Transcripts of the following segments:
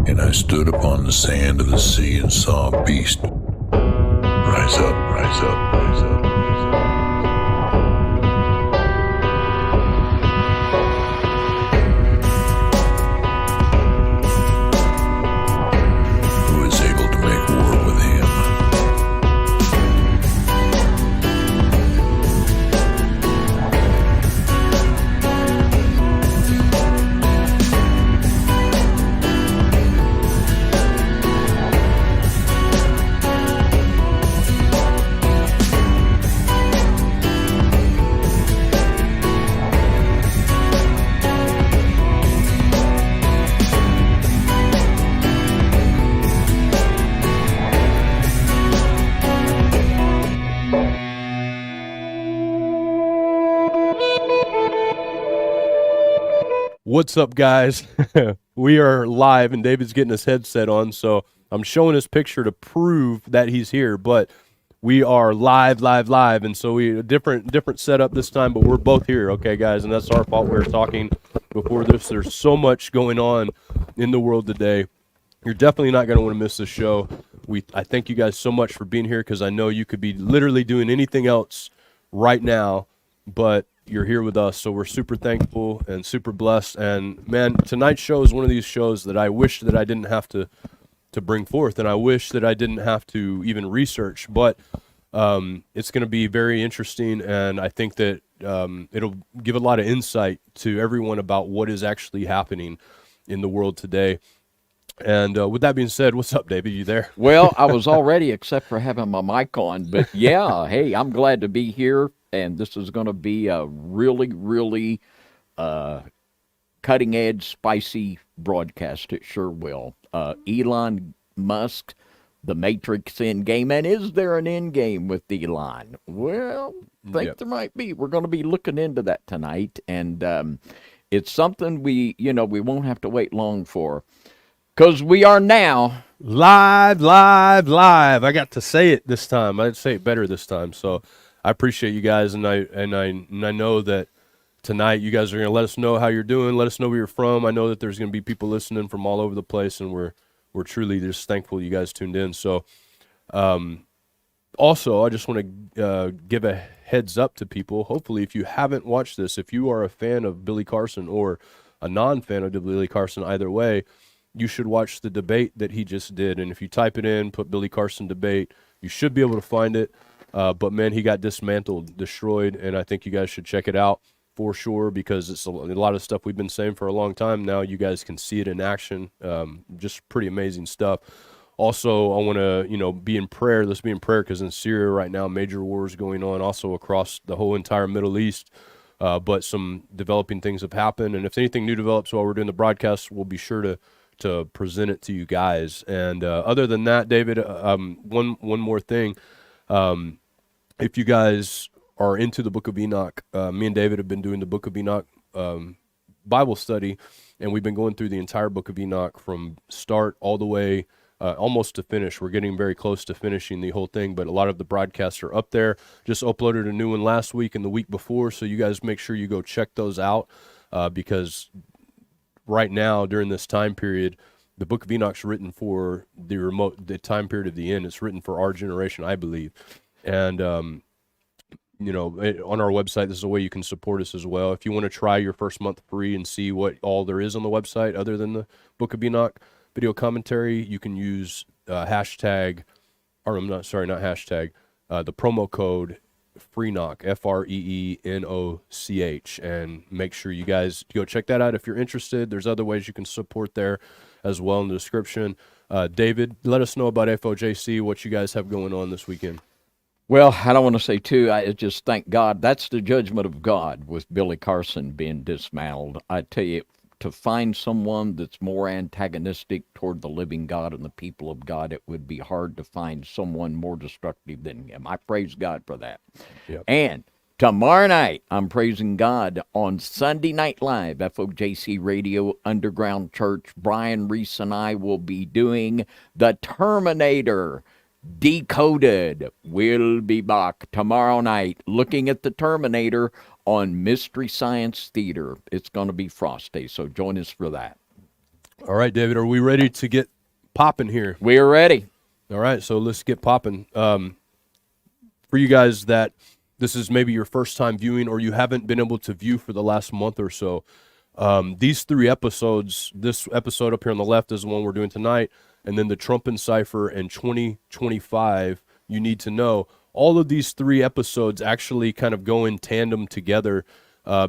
And I stood upon the sand of the sea and saw a beast rise up, rise up, rise up, rise up. Who is able to make war with him? What's up, guys? We are live, and David's getting his headset on, so I'm showing his picture to prove that he's here, but we are live, and so we a different setup this time, but we're both here, okay, guys, and that's our fault. We were talking before this. There's so much going on in the world today. You're definitely not going to want to miss this show. I thank you guys so much for being here, because I know you could be literally doing anything else right now, but you're here with us, so we're super thankful and super blessed. And man, tonight's show is one of these shows that I wish that I didn't have to bring forth, and I wish that I didn't have to even research, but it's going to be very interesting, and I think that it'll give a lot of insight to everyone about what is actually happening in the world today. And with that being said, what's up, David? You there? Well, I was already, except for having my mic on, but yeah, hey, I'm glad to be here. And this is going to be a really cutting-edge, spicy broadcast. It sure will. Elon Musk, the Matrix endgame. And is there an endgame with Elon? Well, I think there might be. We're going to be looking into that tonight. And it's something we won't have to wait long for. Because we are now live. I got to say it this time. I'd say it better this time. So I appreciate you guys, and I know that tonight you guys are going to let us know how you're doing, let us know where you're from. I know that there's going to be people listening from all over the place, and we're truly just thankful you guys tuned in. So also, I just want to give a heads up to people. Hopefully, if you haven't watched this, if you are a fan of Billy Carson or a non-fan of Billy Carson, either way, you should watch the debate that he just did. And if you type it in, put Billy Carson debate, you should be able to find it. But man, he got dismantled, destroyed, and I think you guys should check it out for sure, because it's a lot of stuff we've been saying for a long time. Now you guys can see it in action. Just pretty amazing stuff. Also, I want to, be in prayer. Let's be in prayer, because in Syria right now, major wars going on, also across the whole entire Middle East. But some developing things have happened, and if anything new develops while we're doing the broadcast, we'll be sure to present it to you guys. And other than that, David, one more thing. If you guys are into the Book of Enoch, me and David have been doing the Book of Enoch Bible study, and we've been going through the entire Book of Enoch from start all the way almost to finish. We're getting very close to finishing the whole thing, but a lot of the broadcasts are up there. Just uploaded a new one last week and the week before, so you guys make sure you go check those out, because right now, during this time period, the Book of Enoch's written for the time period of the end. It's written for our generation, I believe. And, on our website, this is a way you can support us as well. If you want to try your first month free and see what all there is on the website other than the Book of Enoch video commentary, you can use the promo code FREENOCH, FREENOCH, and make sure you guys go check that out if you're interested. There's other ways you can support there as well in the description. David, let us know about FOJC, what you guys have going on this weekend. Well, I don't want to say too, I just thank God. That's the judgment of God with Billy Carson being dismantled. I tell you, to find someone that's more antagonistic toward the living God and the people of God, it would be hard to find someone more destructive than him. I praise God for that. Yep. And tomorrow night, I'm praising God on Sunday Night Live, FOJC Radio, Underground Church. Brian Reese and I will be doing The Terminator Decoded. We'll be back tomorrow night looking at The Terminator on Mystery Science Theater. It's going to be frosty, so join us for that. All right, David, are we ready to get popping here? We are ready. All right, so let's get popping. For you guys that this is maybe your first time viewing or you haven't been able to view for the last month or so, these 3 episodes, this episode up here on the left is the one we're doing tonight, and then the Trump and Cypher and 2025, You Need to Know. All of these 3 episodes actually kind of go in tandem together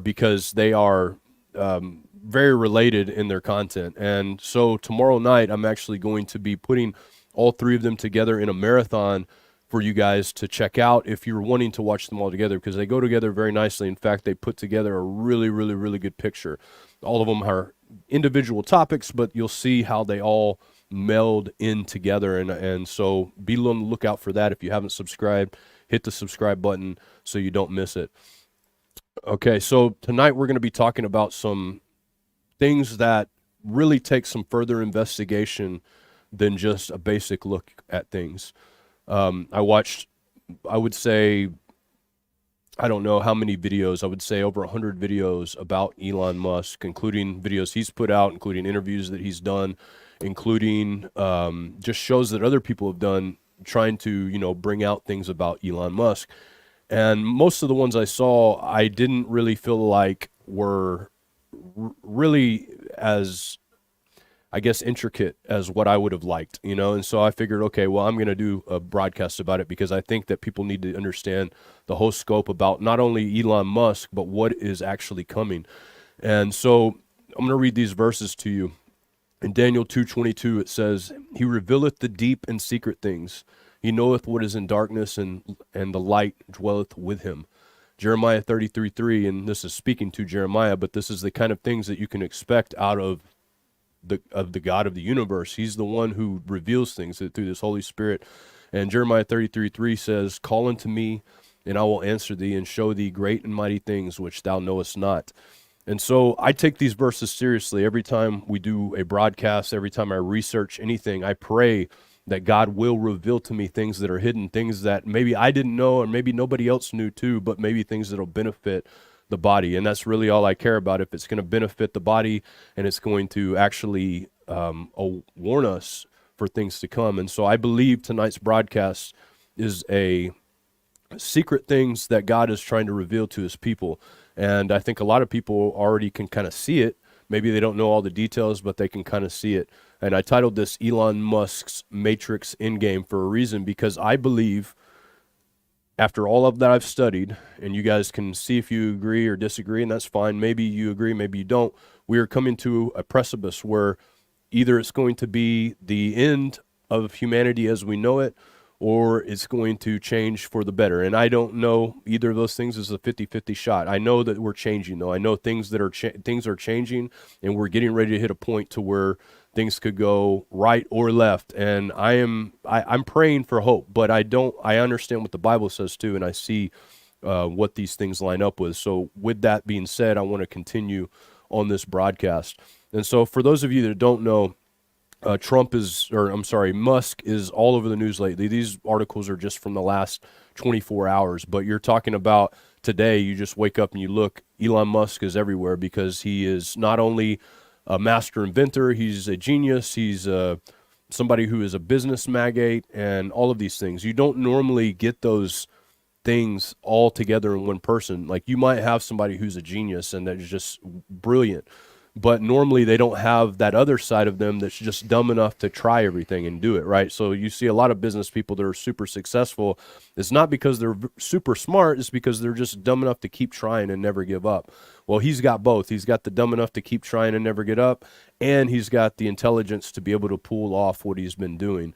because they are very related in their content. And so tomorrow night, I'm actually going to be putting all 3 of them together in a marathon for you guys to check out if you're wanting to watch them all together, because they go together very nicely. In fact, they put together a really, really, really good picture. All of them are individual topics, but you'll see how they all meld in together. And so be on the lookout for that. If you haven't subscribed, hit the subscribe button so you don't miss it. Okay, so tonight we're going to be talking about some things that really take some further investigation than just a basic look at things. I watched, I would say, I don't know how many videos, I would say over 100 videos about Elon Musk, including videos he's put out, including interviews that he's done, including just shows that other people have done trying to, bring out things about Elon Musk. And most of the ones I saw, I didn't really feel like were really as, I guess, intricate as what I would have liked, and so I figured, okay, well, I'm going to do a broadcast about it because I think that people need to understand the whole scope about not only Elon Musk, but what is actually coming. And so I'm going to read these verses to you. In Daniel 2:22, it says, He revealeth the deep and secret things. He knoweth what is in darkness, and the light dwelleth with him. Jeremiah 33:3, and this is speaking to Jeremiah, but this is the kind of things that you can expect out of the God of the universe. He's the one who reveals things through this Holy Spirit. And Jeremiah 33:3 says, Call unto me, and I will answer thee, and show thee great and mighty things which thou knowest not. And so I take these verses seriously. Every time we do a broadcast, every time I research anything, I pray that God will reveal to me things that are hidden, things that maybe I didn't know or maybe nobody else knew too, but maybe things that will benefit the body. And that's really all I care about. If it's going to benefit the body and it's going to actually warn us for things to come. And so I believe tonight's broadcast is a secret things that God is trying to reveal to his people. And I think a lot of people already can kind of see it. Maybe they don't know all the details, but they can kind of see it. And I titled this Elon Musk's Matrix Endgame for a reason, because I believe, after all of that I've studied, and you guys can see if you agree or disagree, and that's fine. Maybe you agree, maybe you don't. We are coming to a precipice where either it's going to be the end of humanity as we know it, or it's going to change for the better. And I don't know either of those things is a 50-50 shot. I know that we're changing, though. I know things are changing, and we're getting ready to hit a point to where things could go right or left. And I'm praying for hope, but I understand what the Bible says too, and I see what these things line up with. So with that being said, I want to continue on this broadcast. And so for those of you that don't know, Musk is all over the news lately. These articles are just from the last 24 hours, but you're talking about today, you just wake up and you look, Elon Musk is everywhere because he is not only a master inventor, he's a genius, he's somebody who is a business magnate, and all of these things. You don't normally get those things all together in one person. Like, you might have somebody who's a genius and that's just brilliant, but normally they don't have that other side of them that's just dumb enough to try everything and do it, right? So you see a lot of business people that are super successful. It's not because they're super smart, it's because they're just dumb enough to keep trying and never give up. Well, he's got both. He's got the dumb enough to keep trying and never get up, and he's got the intelligence to be able to pull off what he's been doing.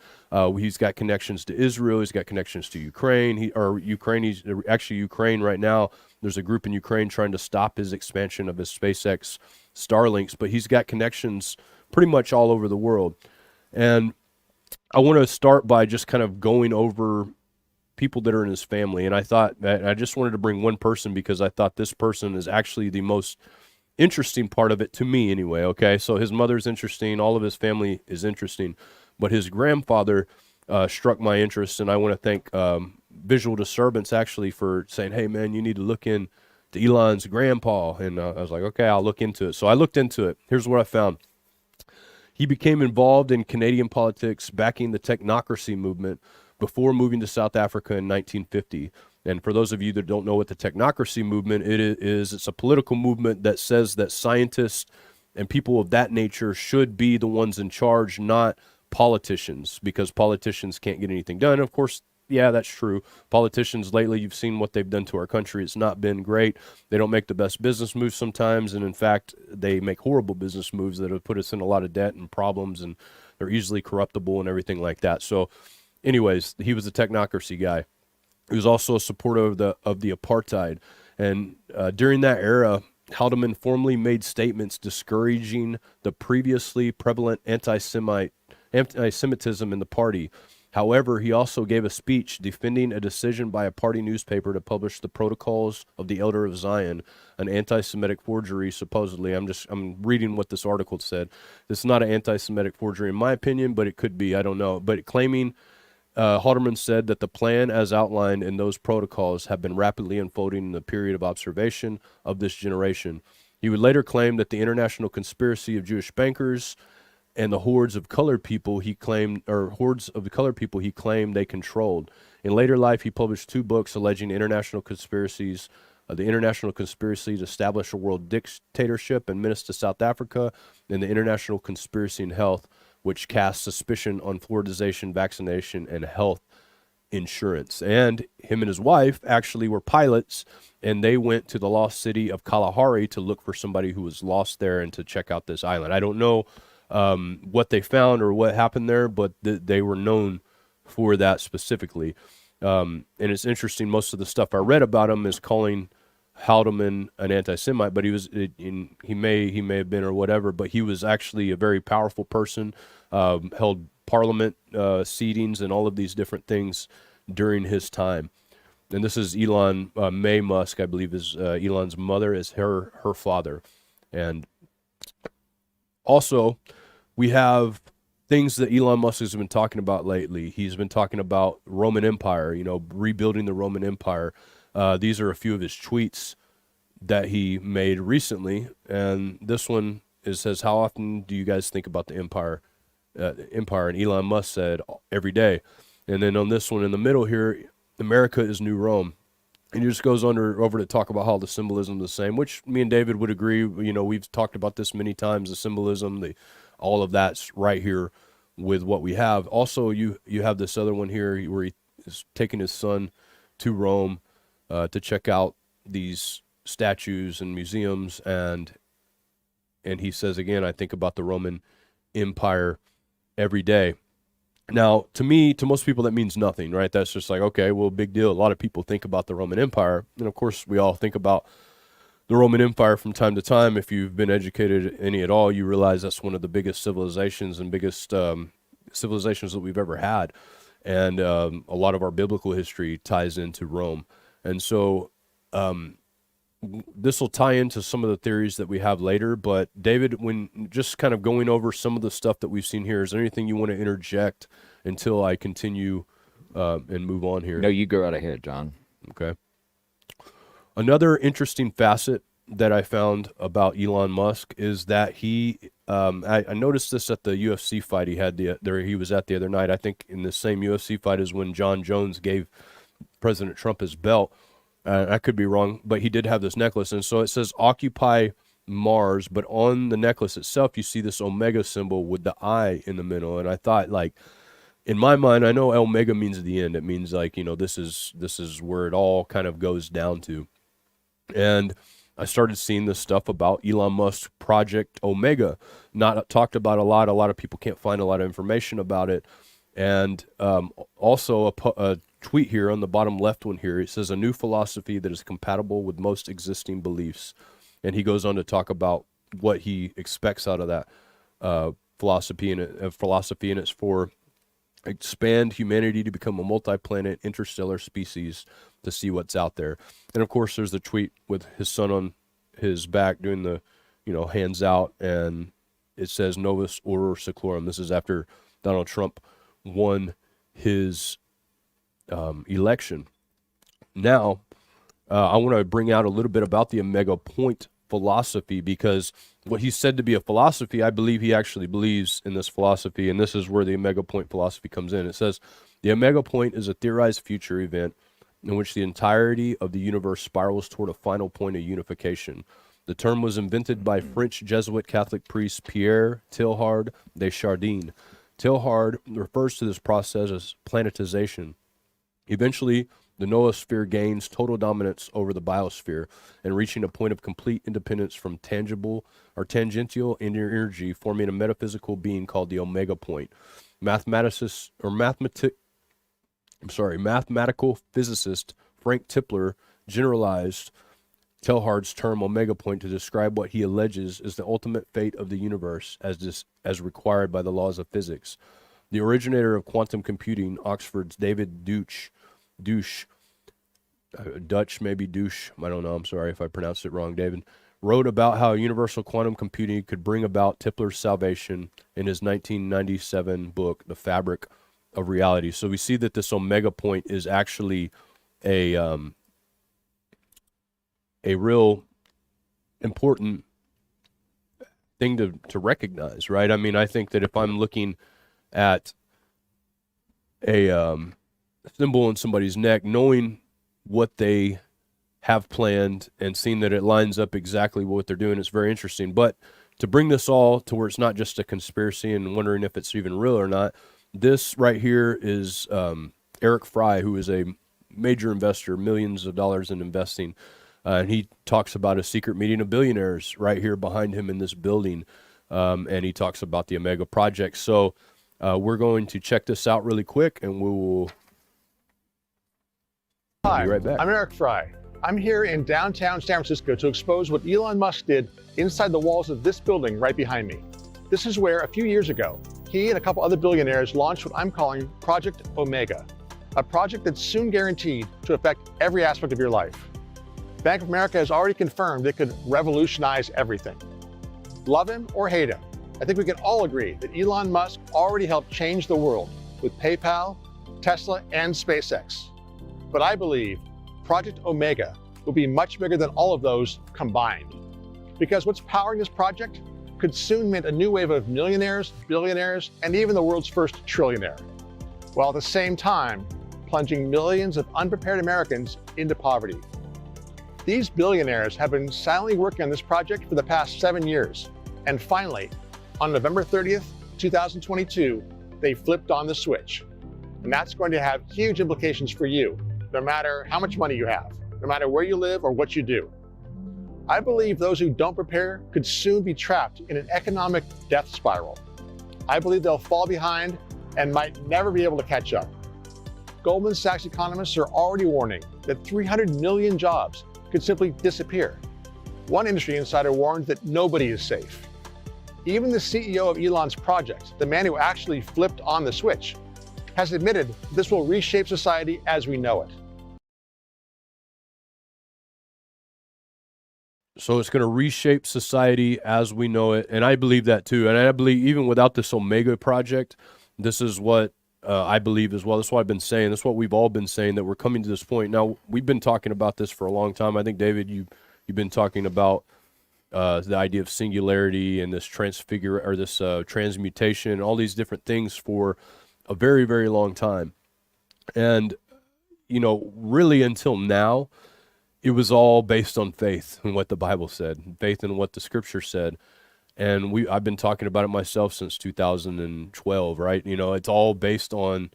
He's got connections to Israel. He's got connections to Ukraine. He's actually Ukraine right now. There's a group in Ukraine trying to stop his expansion of his SpaceX Starlinks, but he's got connections pretty much all over the world. And I want to start by just kind of going over people that are in his family. And I thought that I just wanted to bring one person because I thought this person is actually the most interesting part of it to me anyway. Okay. So his mother's interesting. All of his family is interesting, but his grandfather struck my interest. And I want to thank Visual Disturbance actually for saying, hey man, you need to look in to Elon's grandpa. And I was like, okay, I'll look into it. So I looked into it. Here's what I found. He became involved in Canadian politics, backing the technocracy movement before moving to South Africa in 1950. And for those of you that don't know what the technocracy movement it's a political movement that says that scientists and people of that nature should be the ones in charge, not politicians, because politicians can't get anything done. Of course, yeah, that's true. Politicians lately, you've seen what they've done to our country. It's not been great. They don't make the best business moves sometimes, and in fact, they make horrible business moves that have put us in a lot of debt and problems, and they're easily corruptible and everything like that. So anyways, he was a technocracy guy. He was also a supporter of the apartheid. And during that era, Haldeman formally made statements discouraging the previously prevalent anti-Semitism in the party. However, he also gave a speech defending a decision by a party newspaper to publish the Protocols of the Elder of Zion, an anti-Semitic forgery, supposedly. I'm reading what this article said. This is not an anti-Semitic forgery in my opinion, but it could be, I don't know. But claiming, Haldeman said that the plan as outlined in those protocols have been rapidly unfolding in the period of observation of this generation. He would later claim that the international conspiracy of Jewish bankers and the hordes of colored people he claimed they controlled. In later life, he published 2 books alleging international conspiracies, the international conspiracy to establish a world dictatorship and menace to South Africa, and the international conspiracy in health, which cast suspicion on fluoridization, vaccination, and health insurance. And him and his wife actually were pilots, and they went to the lost city of Kalahari to look for somebody who was lost there and to check out this island. I don't know what they found or what happened there, but they were known for that specifically. And it's interesting, most of the stuff I read about him is calling Haldeman an anti-Semite, but he may have been or whatever, but he was actually a very powerful person, held parliament seatings and all of these different things during his time. And this is Elon May Musk, I believe, is Elon's mother, is her father. And also, we have things that Elon Musk has been talking about lately. He's been talking about Roman Empire, rebuilding the Roman Empire. These are a few of his tweets that he made recently. And this one says, how often do you guys think about the empire? And Elon Musk said, every day. And then on this one in the middle here, America is New Rome. And he just goes over to talk about how the symbolism is the same, which me and David would agree. We've talked about this many times, the symbolism, all of that's right here with what we have. Also, you have this other one here where he is taking his son to Rome to check out these statues and museums, and he says again, I think about the Roman Empire every day. Now, to most people, that means nothing, right? That's just like, okay, well, big deal. A lot of people think about the Roman Empire, and of course, we all think about the Roman Empire from time to time. If you've been educated any at all, you realize that's one of the biggest civilizations and biggest civilizations that we've ever had, and a lot of our biblical history ties into Rome. And so this will tie into some of the theories that we have later. But David, when just kind of going over some of the stuff that we've seen here, is there anything you want to interject until I continue and move on here? No, you go right ahead, John. Okay. Another interesting facet that I found about Elon Musk is that he, I noticed this at the UFC fight he was at the other night. I think in the same UFC fight as when John Jones gave President Trump his belt. I could be wrong, but he did have this necklace. And so it says Occupy Mars, but on the necklace itself, you see this Omega symbol with the eye in the middle. And I thought, like, in my mind, I know Omega means the end. It means like, this is where it all kind of goes down to. And I started seeing this stuff about Elon Musk's Project Omega, not talked about a lot. A lot of people can't find a lot of information about it. And also a tweet here on the bottom left one here, it says a new philosophy that is compatible with most existing beliefs. And he goes on to talk about what he expects out of that philosophy, and it's for expand humanity to become a multi-planet interstellar species to see what's out there. And of course, there's the tweet with his son on his back doing the, hands out, and it says Novus Ordo Seclorum. This is after Donald Trump won his election. Now, I want to bring out a little bit about the Omega Point philosophy, because what he's said to be a philosophy, I believe he actually believes in this philosophy, and this is where the omega point philosophy comes in. It says, the omega point is a theorized future event in which the entirety of the universe spirals toward a final point of unification. The term was invented by French Jesuit Catholic priest Pierre Teilhard de Chardin. Teilhard refers to this process as planetization. Eventually, the noosphere gains total dominance over the biosphere and reaching a point of complete independence from tangible or tangential energy, forming a metaphysical being called the omega point. Mathematical physicist Frank Tipler generalized Teilhard's term omega point to describe what he alleges is the ultimate fate of the universe as required by the laws of physics. The originator of quantum computing, Oxford's David Dutch, Dutch, maybe douche, I don't know, I'm sorry if I pronounced it wrong, David, wrote about how universal quantum computing could bring about Tipler's salvation in his 1997 book, The Fabric of Reality. So we see that this omega point is actually a real important thing to recognize, right? I mean, I think that if I'm looking at a symbol in somebody's neck, knowing what they have planned and seeing that it lines up exactly with what they're doing, it's very interesting. But to bring this all to where it's not just a conspiracy and wondering if it's even real or not, this right here is Eric Fry, who is a major investor, millions of dollars in investing. And he talks about a secret meeting of billionaires right here behind him in this building. And he talks about the Omega Project. So we're going to check this out really quick, and we will Hi, be right back. I'm Eric Fry. I'm here in downtown San Francisco to expose what Elon Musk did inside the walls of this building right behind me. This is where, a few years ago, he and a couple other billionaires launched what I'm calling Project Omega, a project that's soon guaranteed to affect every aspect of your life. Bank of America has already confirmed it could revolutionize everything. Love him or hate him, I think we can all agree that Elon Musk already helped change the world with PayPal, Tesla, and SpaceX. But I believe Project Omega will be much bigger than all of those combined. Because what's powering this project could soon mint a new wave of millionaires, billionaires, and even the world's first trillionaire, while at the same time plunging millions of unprepared Americans into poverty. These billionaires have been silently working on this project for the past 7 years. And finally, on November 30th, 2022, they flipped on the switch. And that's going to have huge implications for you, no matter how much money you have, no matter where you live or what you do. I believe those who don't prepare could soon be trapped in an economic death spiral. I believe they'll fall behind and might never be able to catch up. Goldman Sachs economists are already warning that 300 million jobs could simply disappear. One industry insider warned that nobody is safe. Even the CEO of Elon's project, the man who actually flipped on the switch, has admitted this will reshape society as we know it. So it's going to reshape society as we know it, and I believe that too. And I believe even without this Omega project, this is what I believe as well. That's what I've been saying. That's what we've all been saying, that we're coming to this point. Now, we've been talking about this for a long time. I think, David, you've been talking about the idea of singularity and this transmutation and all these different things for a very, very long time. And, you know, really until now, it was all based on faith and what the Bible said, faith in what the Scripture said. And I've been talking about it myself since 2012, right? You know, it's all based on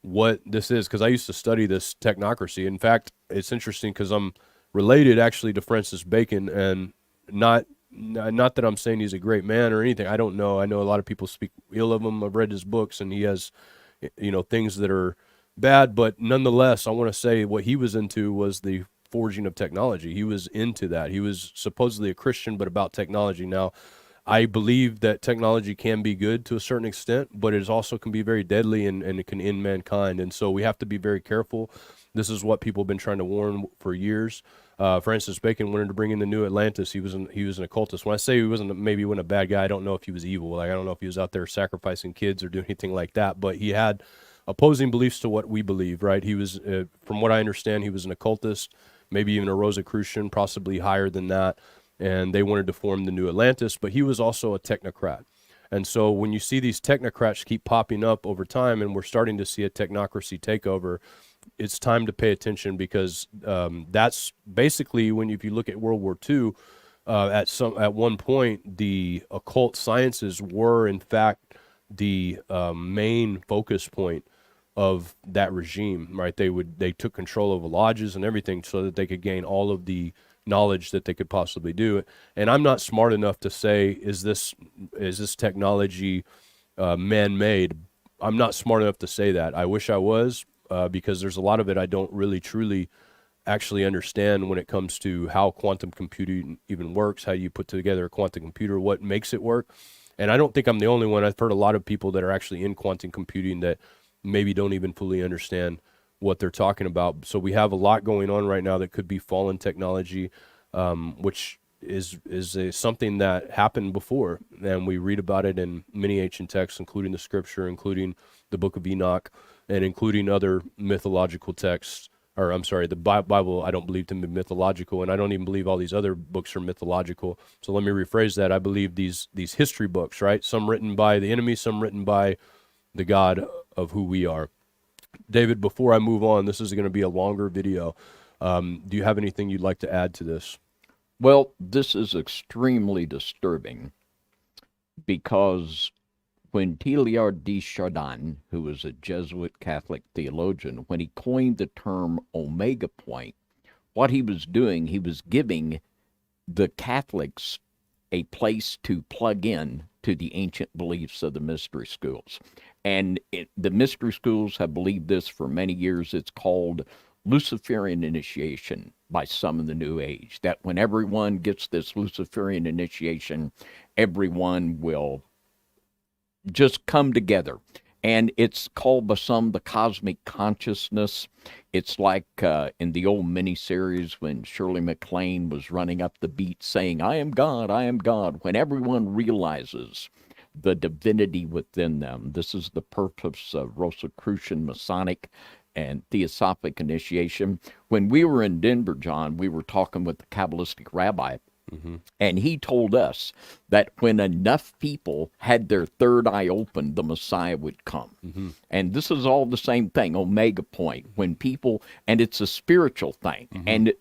what this is, because I used to study this technocracy. In fact, it's interesting because I'm related actually to Francis Bacon, and not that I'm saying he's a great man or anything. I don't know. I know a lot of people speak ill of him. I've read his books, and he has, you know, things that are bad. But nonetheless, I want to say what he was into was the forging of technology. He was into that. He was supposedly a Christian, but about technology. Now, I believe that technology can be good to a certain extent, but it also can be very deadly and it can end mankind. And so we have to be very careful. This is what people have been trying to warn for years. Francis Bacon wanted to bring in the new Atlantis. He was an occultist. When I say he wasn't a bad guy, I don't know if he was evil. Like, I don't know if he was out there sacrificing kids or doing anything like that, but he had opposing beliefs to what we believe, right? He was, from what I understand, he was an occultist, maybe even a Rosicrucian, possibly higher than that. and they wanted to form the new Atlantis, but he was also a technocrat. And so when you see these technocrats keep popping up over time, and we're starting to see a technocracy takeover, it's time to pay attention, because that's basically when, if you look at World War II, at one point the occult sciences were in fact the main focus point of that regime, right? They took control of the lodges and everything so that they could gain all of the knowledge that they could possibly do. And I'm not smart enough to say, is this technology man-made? I'm not smart enough to say that. I wish I was, because there's a lot of it I don't really truly actually understand when it comes to how quantum computing even works, how you put together a quantum computer, what makes it work. And I don't think I'm the only one. I've heard a lot of people that are actually in quantum computing that maybe don't even fully understand what they're talking about. So we have a lot going on right now that could be fallen technology, which is something that happened before, and we read about it in many ancient texts, including the scripture, including the book of Enoch, and including other mythological texts. Or I'm sorry, the Bible I don't believe to be mythological, and I don't even believe all these other books are mythological. So let me rephrase that. I believe these history books, right? Some written by the enemy, some written by the God of who we are. David, before I move on, this is going to be a longer video. Do you have anything you'd like to add to this? Well, this is extremely disturbing, because when Teilhard de Chardin, who was a Jesuit Catholic theologian, when he coined the term omega point, what he was doing, he was giving the Catholics a place to plug in to the ancient beliefs of the mystery schools. And the mystery schools have believed this for many years. It's called Luciferian initiation by some in the New Age, that when everyone gets this Luciferian initiation, everyone will just come together. And it's called by some the cosmic consciousness. It's like in the old miniseries when Shirley MacLaine was running up the beat saying, I am God, I am God. When everyone realizes the divinity within them, this is the purpose of Rosicrucian Masonic and Theosophic initiation. When we were in Denver, John, we were talking with the Kabbalistic rabbi, and he told us that when enough people had their third eye open, the Messiah would come. And this is all the same thing, omega point, when people, and it's a spiritual thing, and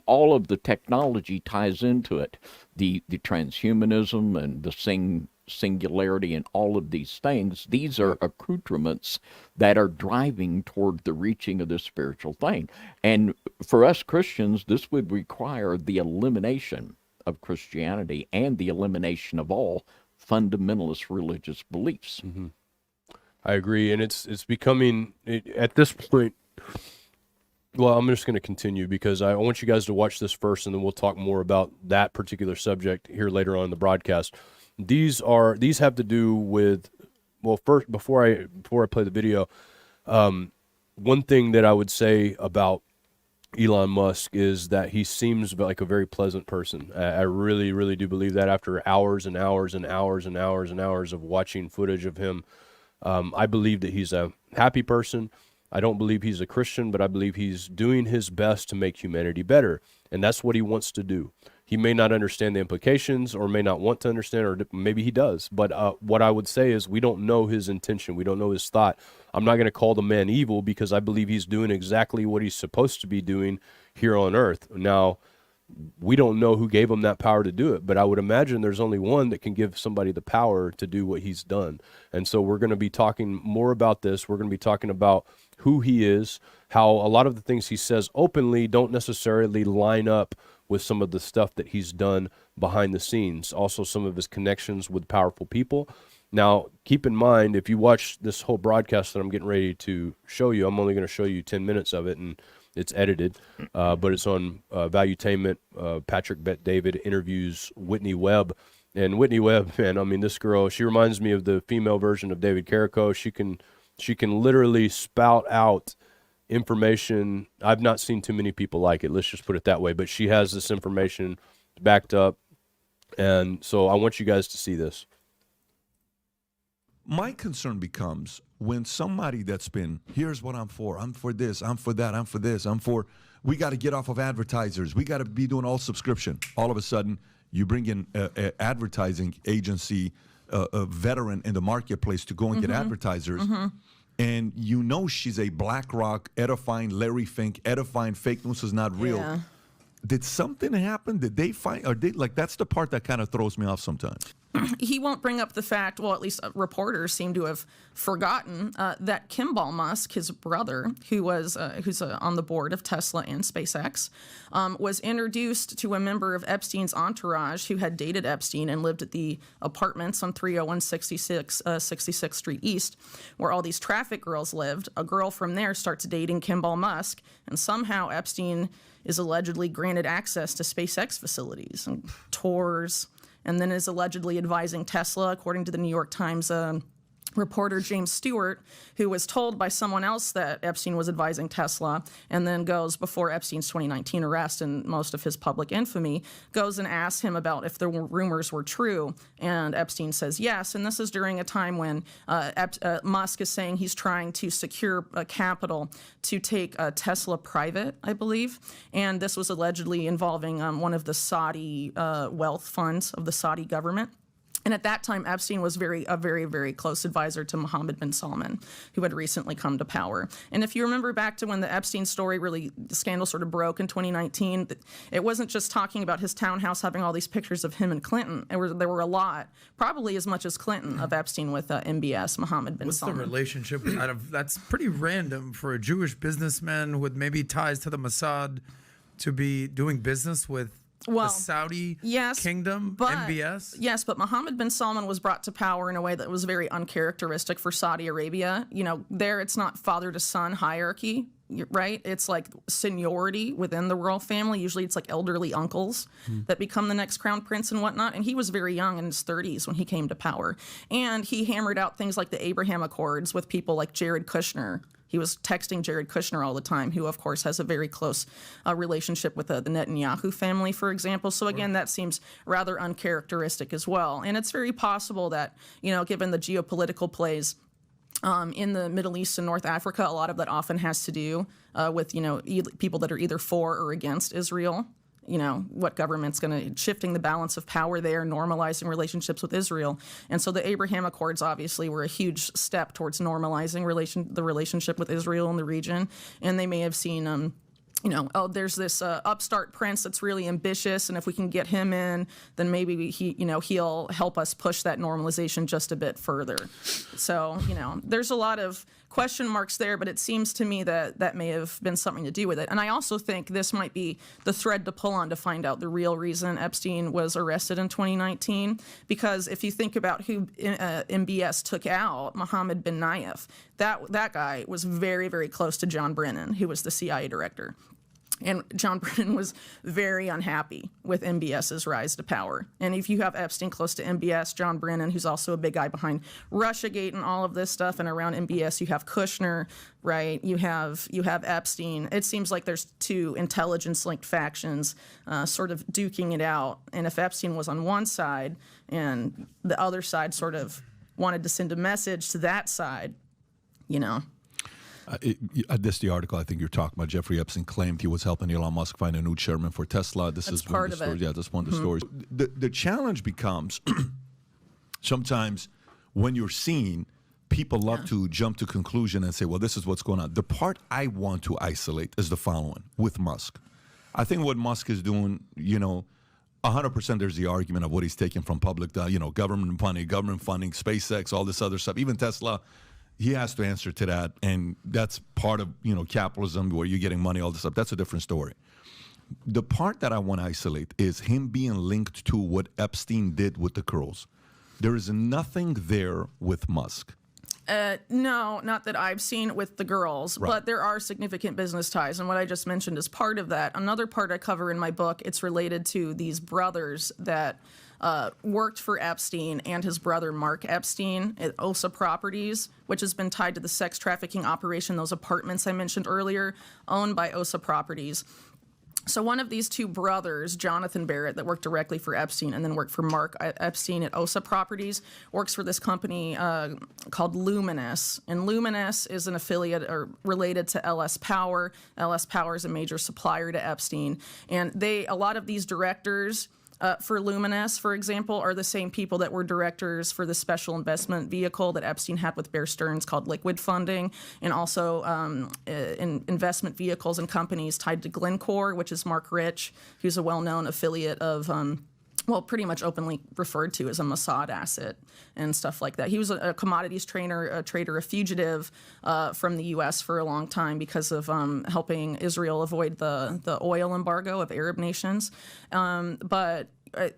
all of the technology ties into it, the transhumanism and the singularity and all of these things. These are accoutrements that are driving toward the reaching of this spiritual thing. And for us Christians, this would require the elimination of Christianity and the elimination of all fundamentalist religious beliefs. I agree, and it's becoming, at this point, well, I'm just going to continue because I want you guys to watch this first, and then we'll talk more about that particular subject here later on in the broadcast. These have to do with, well, first, before I play the video, one thing that I would say about Elon Musk is that he seems like a very pleasant person. I really, really do believe that after hours and hours and hours and hours and hours of watching footage of him. I believe that he's a happy person. I don't believe he's a Christian, but I believe he's doing his best to make humanity better. And that's what he wants to do. He may not understand the implications or may not want to understand, or maybe he does. But what I would say is we don't know his intention. We don't know his thought. I'm not going to call the man evil because I believe he's doing exactly what he's supposed to be doing here on earth. Now, we don't know who gave him that power to do it, but I would imagine there's only one that can give somebody the power to do what he's done. And so we're going to be talking more about this. We're going to be talking about who he is, how a lot of the things he says openly don't necessarily line up with some of the stuff that he's done behind the scenes. Also, some of his connections with powerful people. Now, keep in mind, if you watch this whole broadcast that I'm getting ready to show you, I'm only going to show you 10 minutes of it, and it's edited, but it's on Valuetainment. Patrick Bet David interviews Whitney Webb. And Whitney Webb, man, I mean, this girl, she reminds me of the female version of David Carrico. She can literally spout out information. I've not seen too many people like it. Let's just put it that way. But she has this information backed up. And so I want you guys to see this. My concern becomes when somebody that's been, here's what I'm for this, I'm for that, I'm for this, we got to get off of advertisers, we got to be doing all subscription. All of a sudden, You bring in a advertising agency, a veteran in the marketplace to go and get advertisers. And you know she's a BlackRock, edifying Larry Fink, edifying fake news is not real. Yeah. Did something happen? Did they find, or did, like, that's the part that kind of throws me off sometimes. He won't bring up the fact, well, at least reporters seem to have forgotten, that Kimball Musk, his brother, who's on the board of Tesla and SpaceX, was introduced to a member of Epstein's entourage who had dated Epstein and lived at the apartments on 301 66th Street East, where all these traffic girls lived. A girl from there starts dating Kimball Musk, and somehow Epstein is allegedly granted access to SpaceX facilities and tours, and then is allegedly advising Tesla, according to the New York Times reporter James Stewart, who was told by someone else that Epstein was advising Tesla, and then goes before Epstein's 2019 arrest and most of his public infamy, goes and asks him about if the rumors were true, and Epstein says yes. And this is during a time when Musk is saying he's trying to secure capital to take Tesla private, I believe, and this was allegedly involving one of the Saudi wealth funds of the Saudi government. And at that time, Epstein was a very, very close advisor to Mohammed bin Salman, who had recently come to power. And if you remember back to when the Epstein story the scandal sort of broke in 2019, it wasn't just talking about his townhouse having all these pictures of him and Clinton. There were a lot, probably as much as Clinton, of Epstein with MBS, Mohammed bin Salman. What's the relationship? That's pretty random for a Jewish businessman with maybe ties to the Mossad to be doing business with the Saudi kingdom, MBS? Yes, but Mohammed bin Salman was brought to power in a way that was very uncharacteristic for Saudi Arabia. You know, there it's not father to son hierarchy, right? It's like seniority within the royal family. Usually it's like elderly uncles that become the next crown prince and whatnot. And he was very young, in his 30s, when he came to power. And he hammered out things like the Abraham Accords with people like Jared Kushner. He was texting Jared Kushner all the time, who, of course, has a very close relationship with the Netanyahu family, for example. So, again, that seems rather uncharacteristic as well. And it's very possible that, you know, given the geopolitical plays in the Middle East and North Africa, a lot of that often has to do with, you know, people that are either for or against Israel. You know, what government's going to shifting the balance of power there, normalizing relationships with Israel. And so the Abraham Accords obviously were a huge step towards normalizing the relationship with Israel in the region. And they may have seen you know, oh, there's this upstart prince that's really ambitious, and if we can get him in, then maybe he'll help us push that normalization just a bit further. So, you know, there's a lot of question marks there, but it seems to me that that may have been something to do with it. And I also think this might be the thread to pull on to find out the real reason Epstein was arrested in 2019. Because if you think about who MBS took out, Mohammed bin Nayef, that guy was very, very close to John Brennan, who was the CIA director. And John Brennan was very unhappy with MBS's rise to power. And if you have Epstein close to MBS, John Brennan, who's also a big guy behind Russiagate and all of this stuff, and around MBS, you have Kushner, right? You have Epstein. It seems like there's two intelligence-linked factions sort of duking it out. And if Epstein was on one side and the other side sort of wanted to send a message to that side, you know. This the article I think you're talking about. Jeffrey Epstein claimed he was helping Elon Musk find a new chairman for Tesla. This That's is part one of the of stories. it. Yeah, that's one of the stories. The challenge becomes sometimes when you're seen, people love to jump to conclusion and say, well, this is what's going on. The part I want to isolate is the following with Musk. I think what Musk is doing, 100% there's the argument of what he's taking from public, government funding, SpaceX, all this other stuff, even Tesla. He has to answer to that, and that's part of, capitalism where you're getting money, all this stuff. That's a different story. The part that I want to isolate is him being linked to what Epstein did with the girls. There is nothing there with Musk. No, not that I've seen with the girls, but there are significant business ties, and what I just mentioned is part of that. Another part I cover in my book, it's related to these brothers that worked for Epstein and his brother Mark Epstein at OSA Properties, which has been tied to the sex trafficking operation, those apartments I mentioned earlier, owned by OSA Properties. So one of these two brothers, Jonathan Barrett, that worked directly for Epstein and then worked for Mark Epstein at OSA Properties, works for this company called Luminous. And Luminous is an affiliate or related to LS Power. LS Power is a major supplier to Epstein. And a lot of these directors for Luminous, for example, are the same people that were directors for the special investment vehicle that Epstein had with Bear Stearns called Liquid Funding, and also in investment vehicles and companies tied to Glencore, which is Mark Rich, who's a well-known affiliate of pretty much openly referred to as a Mossad asset and stuff like that. He was a commodities trader, a fugitive from the U.S. for a long time because of helping Israel avoid the oil embargo of Arab nations. But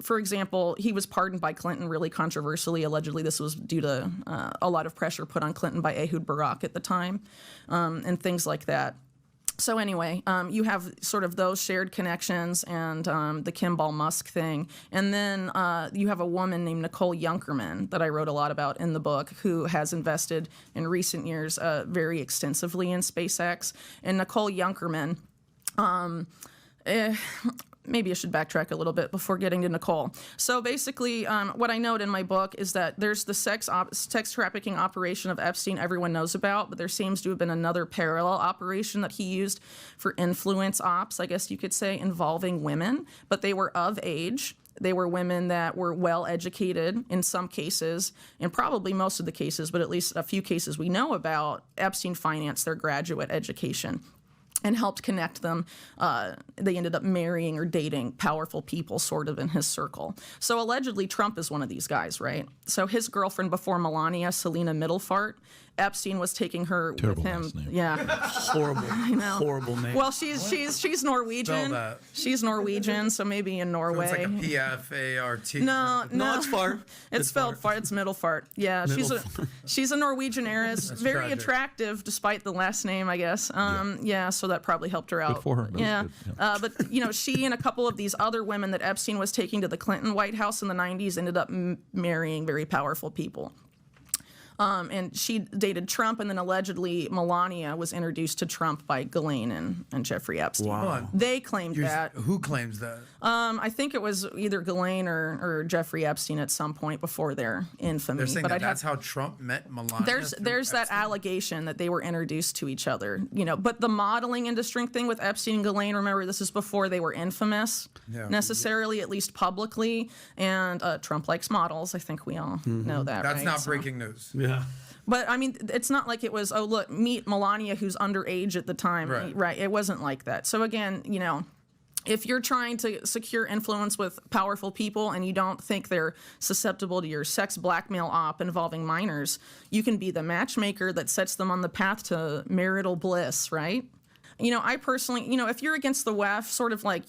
for example, he was pardoned by Clinton really controversially. Allegedly, this was due to a lot of pressure put on Clinton by Ehud Barak at the time and things like that. So anyway, you have sort of those shared connections and the Kimball Musk thing. And then you have a woman named Nicole Junkerman that I wrote a lot about in the book who has invested in recent years very extensively in SpaceX. And Nicole Junkerman, maybe I should backtrack a little bit before getting to Nicole. So basically, what I note in my book is that there's the sex trafficking operation of Epstein everyone knows about, but there seems to have been another parallel operation that he used for influence ops, I guess you could say, involving women, but they were of age. They were women that were well educated in some cases, and probably most of the cases, but at least a few cases we know about, Epstein financed their graduate education and helped connect them. They ended up marrying or dating powerful people sort of in his circle. So allegedly Trump is one of these guys, right? So his girlfriend before Melania, Selena Middlefart, Epstein was taking her Terrible with him. last name. Yeah. Horrible. I know. Horrible name. Well, she's Norwegian. Spell that. She's Norwegian, so maybe in Norway. It's like a P-F-A-R-T. No, it's far. It's spelled far. It's Middlefart. Yeah, she's a Norwegian heiress, very tragic. attractive despite the last name, I guess. Yeah, so that probably helped her out. Good for her. That was Yeah, good. but she and a couple of these other women that Epstein was taking to the Clinton White House in the 90s ended up marrying very powerful people. And she dated Trump, and then allegedly Melania was introduced to Trump by Ghislaine and Jeffrey Epstein. Wow. They claimed that. Who claims that? I think it was either Ghislaine or Jeffrey Epstein at some point before their infamy. They're saying but that that's how Trump met Melania. there's that allegation that they were introduced to each other, But the modeling industry thing with Epstein and Ghislaine, remember, this is before they were infamous necessarily, at least publicly. And Trump likes models. I think we all know that. That's right? not breaking news. Yeah. But I mean, it's not like it was, oh, look, meet Melania, who's underage at the time. Right. It wasn't like that. So again, if you're trying to secure influence with powerful people and you don't think they're susceptible to your sex blackmail op involving minors, you can be the matchmaker that sets them on the path to marital bliss, right? I personally, if you're against the WEF, sort of like,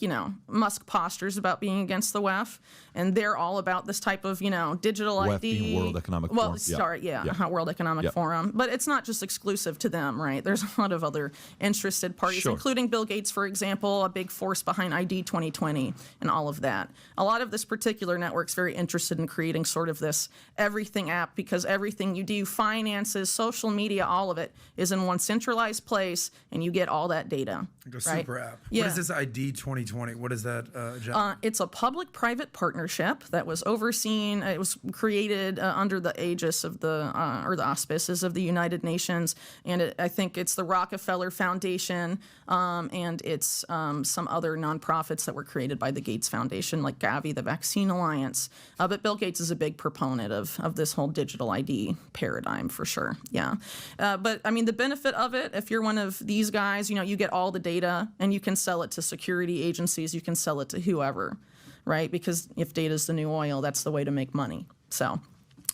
Musk postures about being against the WEF, and they're all about this type of, digital WEF ID. being World Economic Forum. World Economic Forum. But it's not just exclusive to them, right? There's a lot of other interested parties, including Bill Gates, for example, a big force behind ID 2020 and all of that. A lot of this particular network's very interested in creating sort of this everything app, because everything you do, finances, social media, all of it is in one centralized place, and you get all that data. Like a super app. Yeah. What is this ID 2020? What is that, John? It's a public-private partnership that was overseen. It was created under the aegis of or the auspices of the United Nations, and I think it's the Rockefeller Foundation, and it's some other nonprofits that were created by the Gates Foundation, like Gavi, the Vaccine Alliance. But Bill Gates is a big proponent of this whole digital ID paradigm, for sure. Yeah. But I mean, the benefit of it, if you're one of these guys, you get all the data and you can sell it to security agencies, you can sell it to whoever, right? Because if data is the new oil, that's the way to make money. So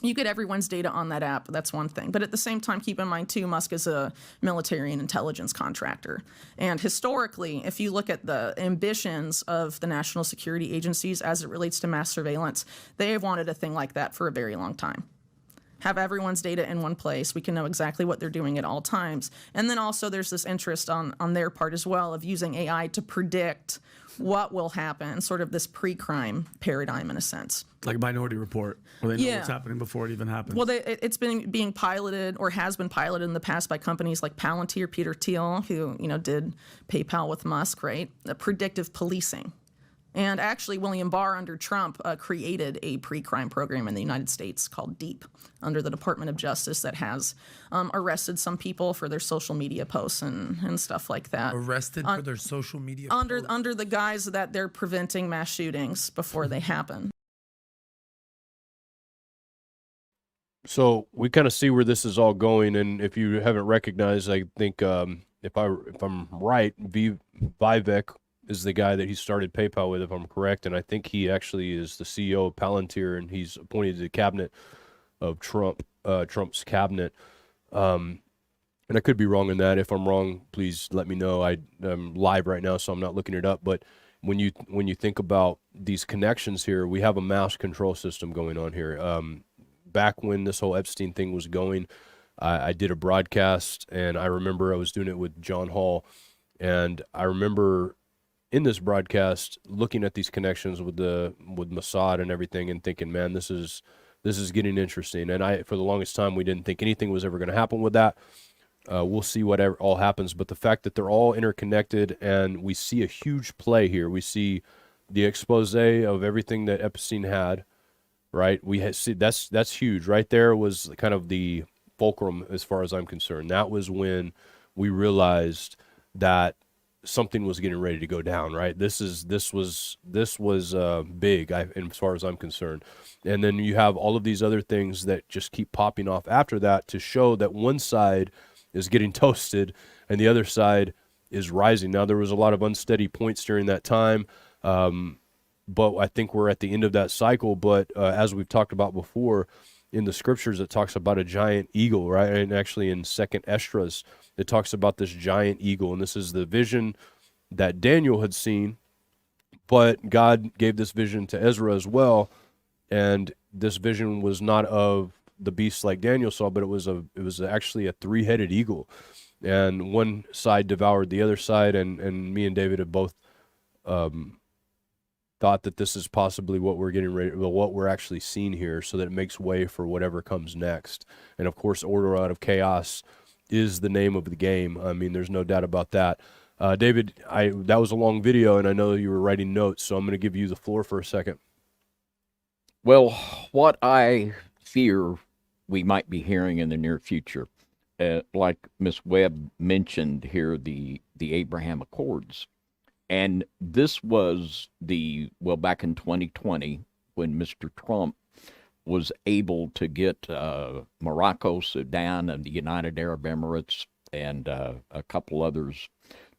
you get everyone's data on that app. That's one thing. But at the same time, keep in mind, too, Musk is a military and intelligence contractor. And historically, if you look at the ambitions of the national security agencies as it relates to mass surveillance, they have wanted a thing like that for a very long time. Have everyone's data in one place. We can know exactly what they're doing at all times. And then also there's this interest on their part as well of using AI to predict what will happen, sort of this pre-crime paradigm in a sense. Like Minority Report, where they know what's happening before it even happens. Well, it's been being piloted or has been piloted in the past by companies like Palantir, Peter Thiel, who did PayPal with Musk, right? Predictive policing. And actually, William Barr under Trump created a pre-crime program in the United States called DEEP under the Department of Justice that has arrested some people for their social media posts and stuff like that. Arrested for their social media under posts? Under the guise that they're preventing mass shootings before they happen. So we kind of see where this is all going, and if you haven't recognized, I think if I'm right, Vivek is the guy that he started PayPal with, if I'm correct, and I think he actually is the CEO of Palantir, and he's appointed to the cabinet of Trump's cabinet. And I could be wrong in that. If I'm wrong, please let me know. I'm live right now, so I'm not looking it up. But when you think about these connections here, we have a mass control system going on here. Back when this whole Epstein thing was going, I did a broadcast, and I remember I was doing it with John Hall, and I remember in this broadcast looking at these connections with Mossad and everything, and thinking, man, this is getting interesting. And for the longest time, we didn't think anything was ever going to happen with that. We'll see whatever all happens, but the fact that they're all interconnected, and we see a huge play here. We see the expose of everything that Epstein had, right? See that's huge. Right there was kind of the fulcrum as far as I'm concerned. That was when we realized that something was getting ready to go down, right? This was big, as far as I'm concerned. And then you have all of these other things that just keep popping off after that to show that one side is getting toasted and the other side is rising. Now, there was a lot of unsteady points during that time, but I think we're at the end of that cycle. But as we've talked about before, in the scriptures, it talks about a giant eagle, right? And actually in 2nd Esdras, it talks about this giant eagle. And this is the vision that Daniel had seen, but God gave this vision to Ezra as well. And this vision was not of the beast like Daniel saw, but it was actually a 3-headed eagle. And one side devoured the other side. And me and David have both thought that this is possibly what we're getting ready, what we're actually seeing here, so that it makes way for whatever comes next. And of course, order out of chaos is the name of the game. I mean, there's no doubt about that. David, that was a long video, and I know you were writing notes, so I'm going to give you the floor for a second. Well, what I fear we might be hearing in the near future, like Ms. Webb mentioned here, the Abraham Accords. And this was back in 2020, when Mr. Trump was able to get Morocco, Sudan, and the United Arab Emirates, and a couple others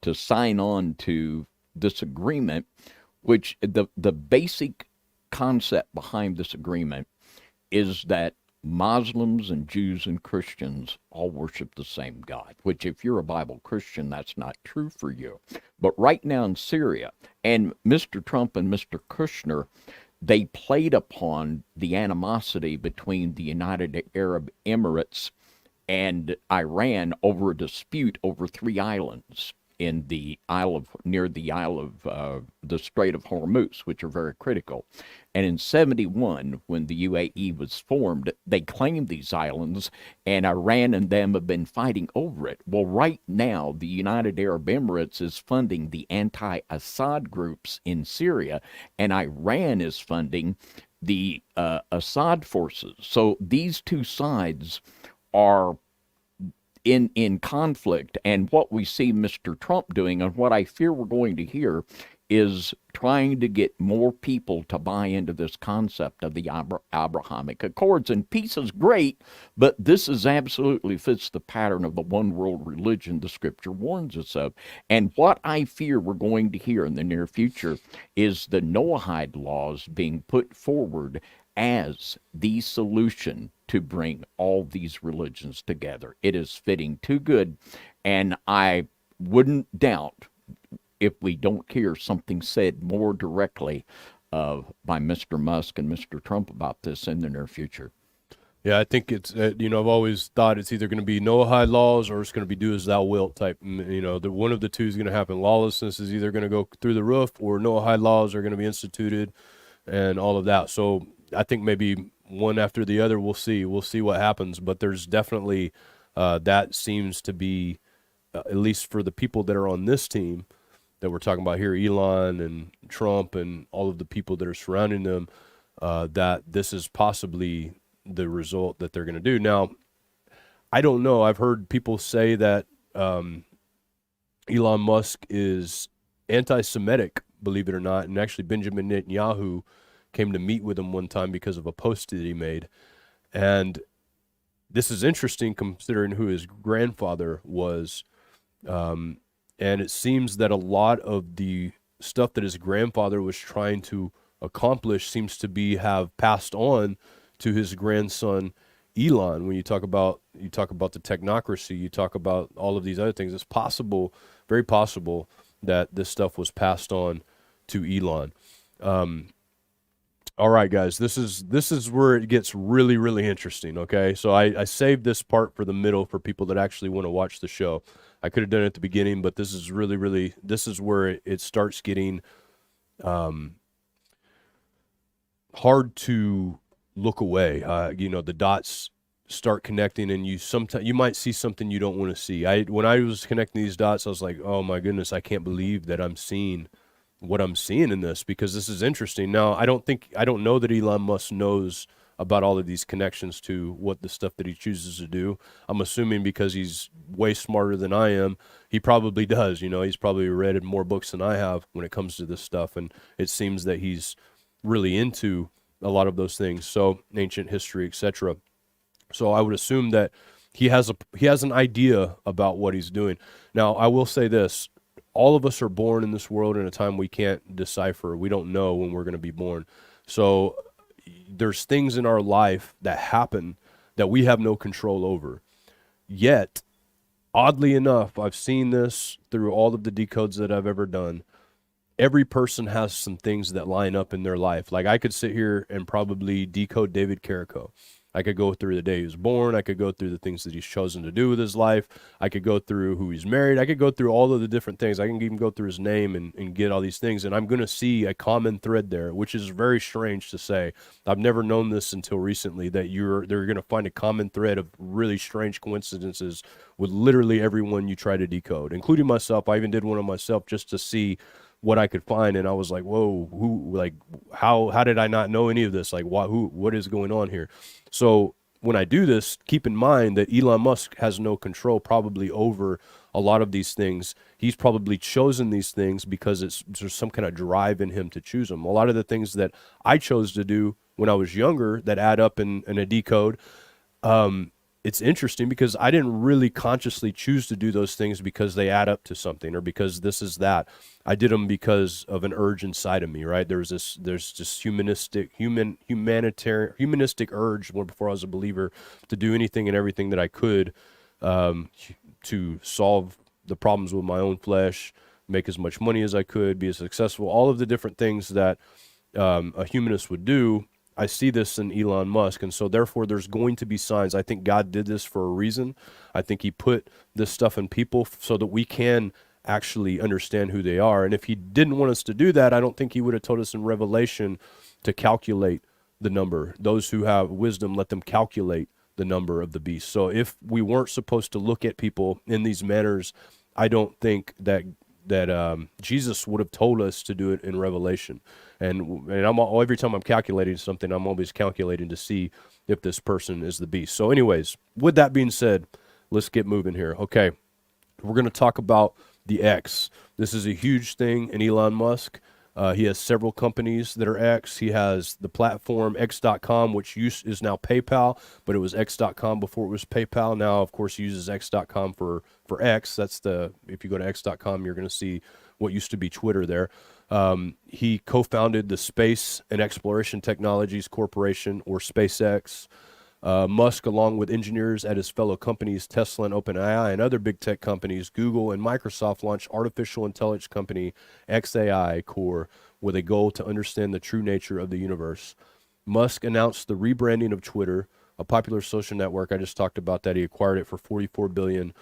to sign on to this agreement, which the basic concept behind this agreement is that Muslims and Jews and Christians all worship the same God, which if you're a Bible Christian, that's not true for you. But right now in Syria, and Mr. Trump and Mr. Kushner, they played upon the animosity between the United Arab Emirates and Iran over a dispute over 3 islands in the near the Strait of Hormuz, which are very critical. And in 71, when the UAE was formed, they claimed these islands, and Iran and them have been fighting over it. Well, right now, the United Arab Emirates is funding the anti-Assad groups in Syria, and Iran is funding the Assad forces. So these two sides are in conflict, and what we see Mr. Trump doing, and what I fear we're going to hear, is trying to get more people to buy into this concept of the Abrahamic Accords. And peace is great, but this absolutely fits the pattern of the one world religion the scripture warns us of. And what I fear we're going to hear in the near future is the Noahide laws being put forward as the solution to bring all these religions together. It is fitting too good, and I wouldn't doubt if we don't hear something said more directly by Mr. Musk and Mr. Trump about this in the near future. Yeah, I think it's, I've always thought it's either going to be Noahide laws or it's going to be do as thou wilt type. One of the two is going to happen. Lawlessness is either going to go through the roof, or Noahide laws are going to be instituted and all of that. So I think maybe one after the other, we'll see. We'll see what happens. But there's definitely, that seems to be, at least for the people that are on this team, that we're talking about here, Elon and Trump and all of the people that are surrounding them, that this is possibly the result that they're going to do. Now, I don't know. I've heard people say that Elon Musk is anti-Semitic, believe it or not, and actually Benjamin Netanyahu came to meet with him one time because of a post that he made. And this is interesting considering who his grandfather was. And it seems that a lot of the stuff that his grandfather was trying to accomplish seems to have passed on to his grandson Elon. When you talk about the technocracy, you talk about all of these other things, it's possible, very possible, that this stuff was passed on to Elon. All right, guys, this is where it gets really, really interesting, okay? So I saved this part for the middle for people that actually want to watch the show. I could have done it at the beginning, but this is really, really, this is where it starts getting hard to look away. The dots start connecting, and you might see something you don't want to see. When I was connecting these dots, I was like, oh my goodness, I can't believe that I'm seeing what I'm seeing in this, because this is interesting. Now, I don't know that Elon Musk knows about all of these connections to what the stuff that he chooses to do. I'm assuming because he's way smarter than I am, he probably does. He's probably read more books than I have when it comes to this stuff, and it seems that he's really into a lot of those things. So ancient history, etc. So I would assume that he has an idea about what he's doing. Now, I will say this. All of us are born in this world in a time we can't decipher. We don't know when we're going to be born. So there's things in our life that happen that we have no control over. Yet, oddly enough, I've seen this through all of the decodes that I've ever done. Every person has some things that line up in their life. Like, I could sit here and probably decode David Carrico. I could go through the day he was born. I could go through the things that he's chosen to do with his life. I could go through who he's married. I could go through all of the different things. I can even go through his name and get all these things. And I'm going to see a common thread there, which is very strange to say. I've never known this until recently, that they're going to find a common thread of really strange coincidences with literally everyone you try to decode, including myself. I even did one on myself just to see what I could find, and I was like, whoa, how did I not know any of this? Like, what is going on here? So when I do this, keep in mind that Elon Musk has no control probably over a lot of these things. He's probably chosen these things because there's some kind of drive in him to choose them. A lot of the things that I chose to do when I was younger that add up in a decode, it's interesting because I didn't really consciously choose to do those things because they add up to something or because this is that. I did them because of an urge inside of me, right? There's this humanistic urge before I was a believer to do anything and everything that I could to solve the problems with my own flesh, make as much money as I could, be as successful, all of the different things that a humanist would do. I see this in Elon Musk, and so therefore there's going to be signs. I think God did this for a reason. I think he put this stuff in people so that we can actually understand who they are. And if he didn't want us to do that, I don't think he would have told us in Revelation to calculate the number. Those who have wisdom, let them calculate the number of the beast. So if we weren't supposed to look at people in these manners, I don't think that Jesus would have told us to do it in Revelation. And every time I'm calculating something, I'm always calculating to see if this person is the beast. So anyways, with that being said, let's get moving here. Okay, we're going to talk about the X. This is a huge thing in Elon Musk. He has several companies that are X. He has the platform X.com, which is now PayPal, but it was X.com before it was PayPal. Now, of course, he uses X.com for X. If you go to X.com, you're going to see what used to be Twitter there. He co-founded the Space and Exploration Technologies Corporation, or SpaceX. Musk, along with engineers at his fellow companies Tesla and OpenAI and other big tech companies, Google and Microsoft, launched artificial intelligence company XAI Core with a goal to understand the true nature of the universe. Musk announced the rebranding of Twitter, a popular social network. I just talked about that. He acquired it for $44 billion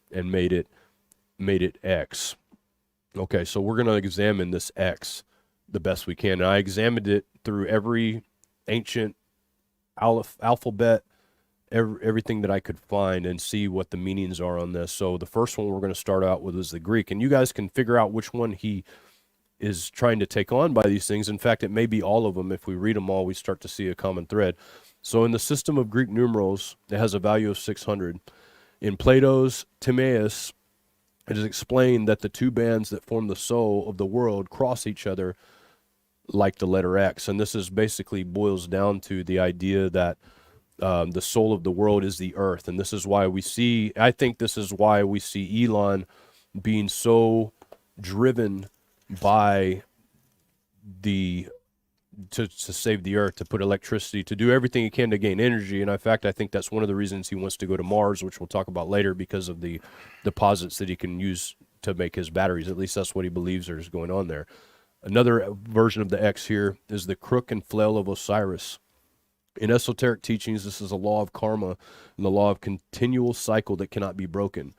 and made it X. Okay, so we're going to examine this X the best we can. And I examined it through every ancient alphabet everything that I could find and see what the meanings are on this. So the first one we're going to start out with is the Greek, and you guys can figure out which one he is trying to take on by these things. In fact, it may be all of them. If we read them all, we start to see a common thread. So in the system of Greek numerals, it has a value of 600. In Plato's Timaeus, it is explained that the two bands that form the soul of the world cross each other like the letter X. And this is basically boils down to the idea that the soul of the world is the earth. And this is why I think this is why we see Elon being so driven by to save the earth, to put electricity, to do everything he can to gain energy. And in fact, I think that's one of the reasons he wants to go to Mars, which we'll talk about later, because of the deposits that he can use to make his batteries. At least that's what he believes is going on there. Another version of the X here is the crook and flail of Osiris. In esoteric teachings, this is a law of karma and the law of continual cycle that cannot be broken.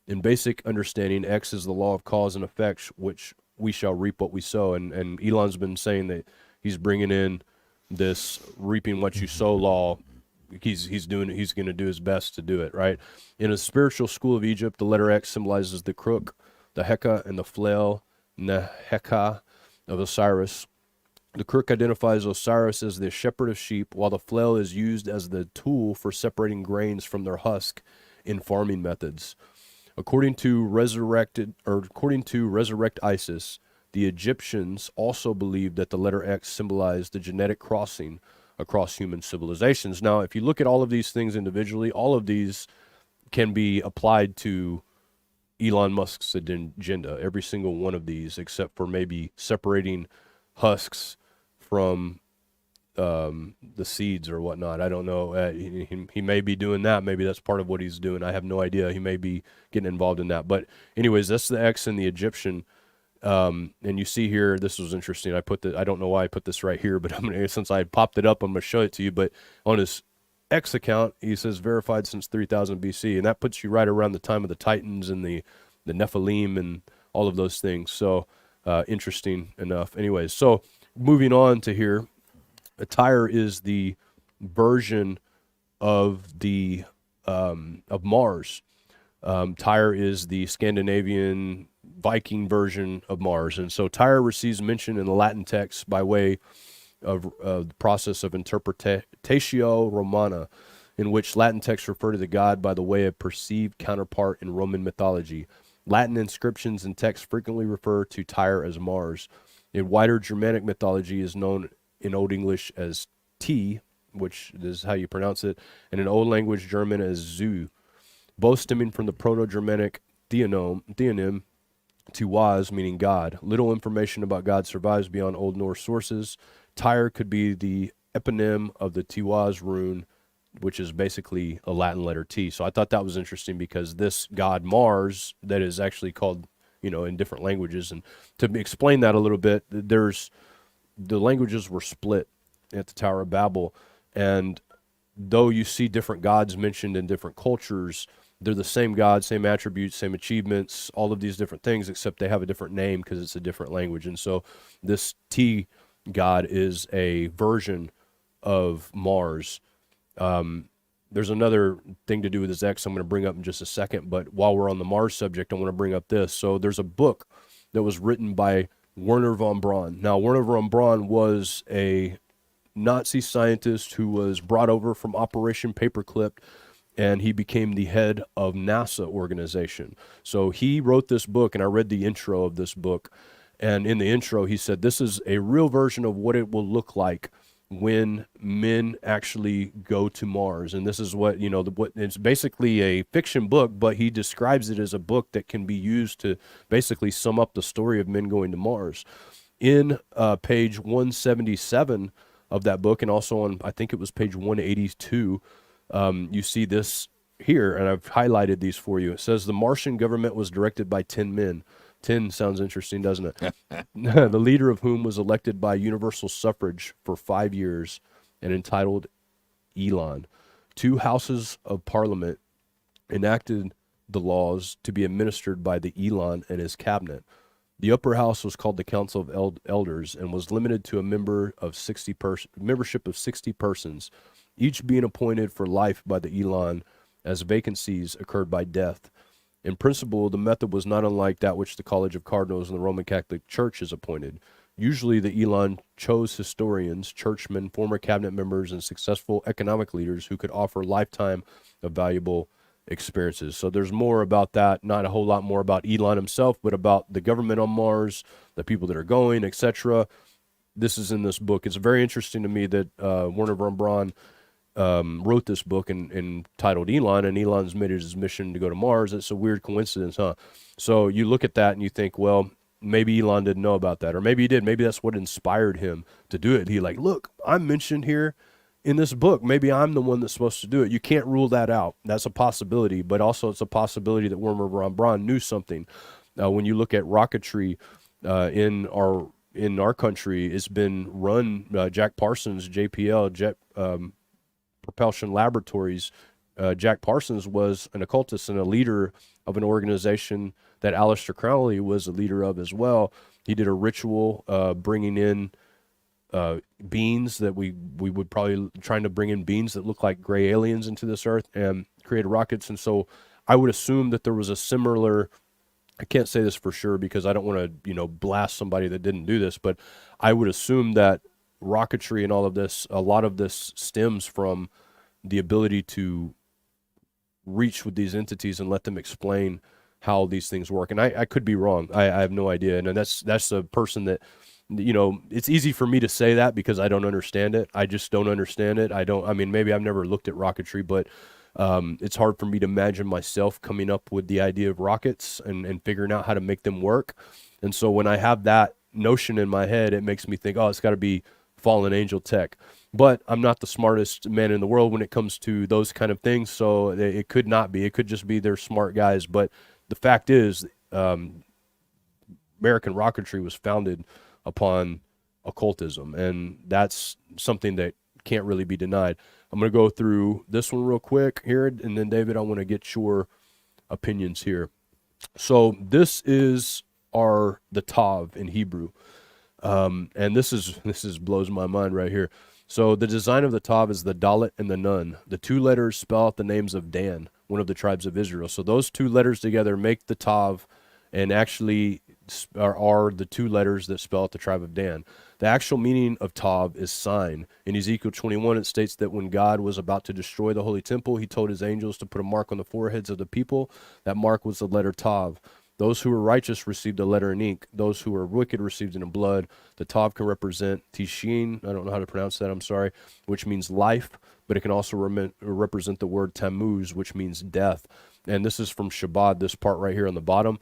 In basic understanding, X is the law of cause and effect, which we shall reap what we sow. And Elon's been saying that he's bringing in this reaping what you sow law. He's going to do his best to do it, right? In a spiritual school of Egypt, the letter X symbolizes the crook, the Heka, and the flail, Neheka, of Osiris. The crook identifies Osiris as the shepherd of sheep, while the flail is used as the tool for separating grains from their husk in farming methods. According to Resurrect Isis, the Egyptians also believed that the letter X symbolized the genetic crossing across human civilizations. Now, if you look at all of these things individually, all of these can be applied to Elon Musk's agenda, every single one of these, except for maybe separating husks from the seeds or whatnot. I don't know. He may be doing that. Maybe that's part of what he's doing. I have no idea. He may be getting involved in that. But anyways, that's the X in the Egyptian. And you see here, this was interesting. I don't know why I put this right here, but since I popped it up, I'm going to show it to you. But on his X account, he says verified since 3000 BC, and that puts you right around the time of the Titans and the Nephilim and all of those things. So interesting enough. Anyways, so moving on to here, Tyre is the version of the of Mars. Tyre is the Scandinavian Viking version of Mars, and so Tyre receives mention in the Latin text by way of the process of interpretatio Romana, in which Latin texts refer to the god by the way of perceived counterpart in Roman mythology. Latin inscriptions and texts frequently refer to Tyre as Mars. In wider Germanic mythology is known in Old English as T, which is how you pronounce it, and in Old Language German as Zu, both stemming from the Proto-Germanic theonym, Tiwaz, meaning God. Little information about God survives beyond Old Norse sources. Tyre could be the eponym of the Tiwaz rune, which is basically a Latin letter T. So I thought that was interesting because this god Mars, that is actually called, in different languages. And to explain that a little bit, the languages were split at the Tower of Babel. And though you see different gods mentioned in different cultures, they're the same God, same attributes, same achievements, all of these different things, except they have a different name because it's a different language. And so this T god is a version of Mars. There's another thing to do with this X I'm going to bring up in just a second, but while we're on the Mars subject, I want to bring up this. So there's a book that was written by Werner von Braun. Now, Werner von Braun was a Nazi scientist who was brought over from Operation Paperclip, and he became the head of NASA organization. So he wrote this book, and I read the intro of this book, and in the intro he said, this is a real version of what it will look like when men actually go to Mars. And this is what, it's basically a fiction book, but he describes it as a book that can be used to basically sum up the story of men going to Mars. In page 177 of that book, and also on, I think it was page 182, you see this here, and I've highlighted these for you. It says the Martian government was directed by 10 men. 10 sounds interesting, doesn't it? The leader of whom was elected by universal suffrage for 5 years and entitled Elon. 2 houses of parliament enacted the laws to be administered by the Elon and his cabinet. The upper house was called the Council of Elders and was limited to a membership of 60 persons. each being appointed for life by the Elon, as vacancies occurred by death. In principle, the method was not unlike that which the College of Cardinals in the Roman Catholic Church is appointed. Usually, the Elon chose historians, churchmen, former cabinet members, and successful economic leaders who could offer lifetime of valuable experiences. So there's more about that, not a whole lot more about Elon himself, but about the government on Mars, the people that are going, etc. This is in this book. It's very interesting to me that Werner von Braun wrote this book and titled Elon, and Elon's made it his mission to go to Mars. It's a weird coincidence, huh? So you look at that and you think, well, maybe Elon didn't know about that, or maybe he did. Maybe that's what inspired him to do it. He like, look, I'm mentioned here in this book. Maybe I'm the one that's supposed to do it. You can't rule that out. That's a possibility, but also it's a possibility that Werner von Braun knew something. When you look at rocketry in our country, it's been run, Jack Parsons, JPL, Jet Propulsion Laboratories. Jack Parsons was an occultist and a leader of an organization that Aleister Crowley was a leader of as well. He did a ritual bringing in beings that we would probably trying to bring in beings that look like gray aliens into this earth and created rockets. And so I would assume that there was a similar, I can't say this for sure because I don't want to, blast somebody that didn't do this, but I would assume that rocketry and all of this, a lot of this stems from the ability to reach with these entities and let them explain how these things work. And I could be wrong. I have no idea. And that's a person that, it's easy for me to say that because I don't understand it. I just don't understand it. Maybe I've never looked at rocketry, but it's hard for me to imagine myself coming up with the idea of rockets and figuring out how to make them work. And so when I have that notion in my head, it makes me think, oh, it's got to be fallen angel tech. But I'm not the smartest man in the world when it comes to those kind of things, so it could not be. It could just be they're smart guys. But the fact is, American rocketry was founded upon occultism, and that's something that can't really be denied. I'm going to go through this one real quick here, and then, David, I want to get your opinions here. So this is the Tav in Hebrew. And this blows my mind right here. So the design of the Tav is the Dalet and the Nun. The two letters spell out the names of Dan, one of the tribes of Israel. So those two letters together make the Tav, and actually are the two letters that spell out the tribe of Dan. The actual meaning of Tav is sign. In Ezekiel 21, it states that when God was about to destroy the holy temple, he told his angels to put a mark on the foreheads of the people. That mark was the letter Tav. Those who were righteous received a letter in ink. Those who were wicked received it in blood. The Tav can represent Tishin, I don't know how to pronounce that, I'm sorry, which means life, but it can also represent the word Tammuz, which means death. And this is from Shabbat, this part right here on the bottom.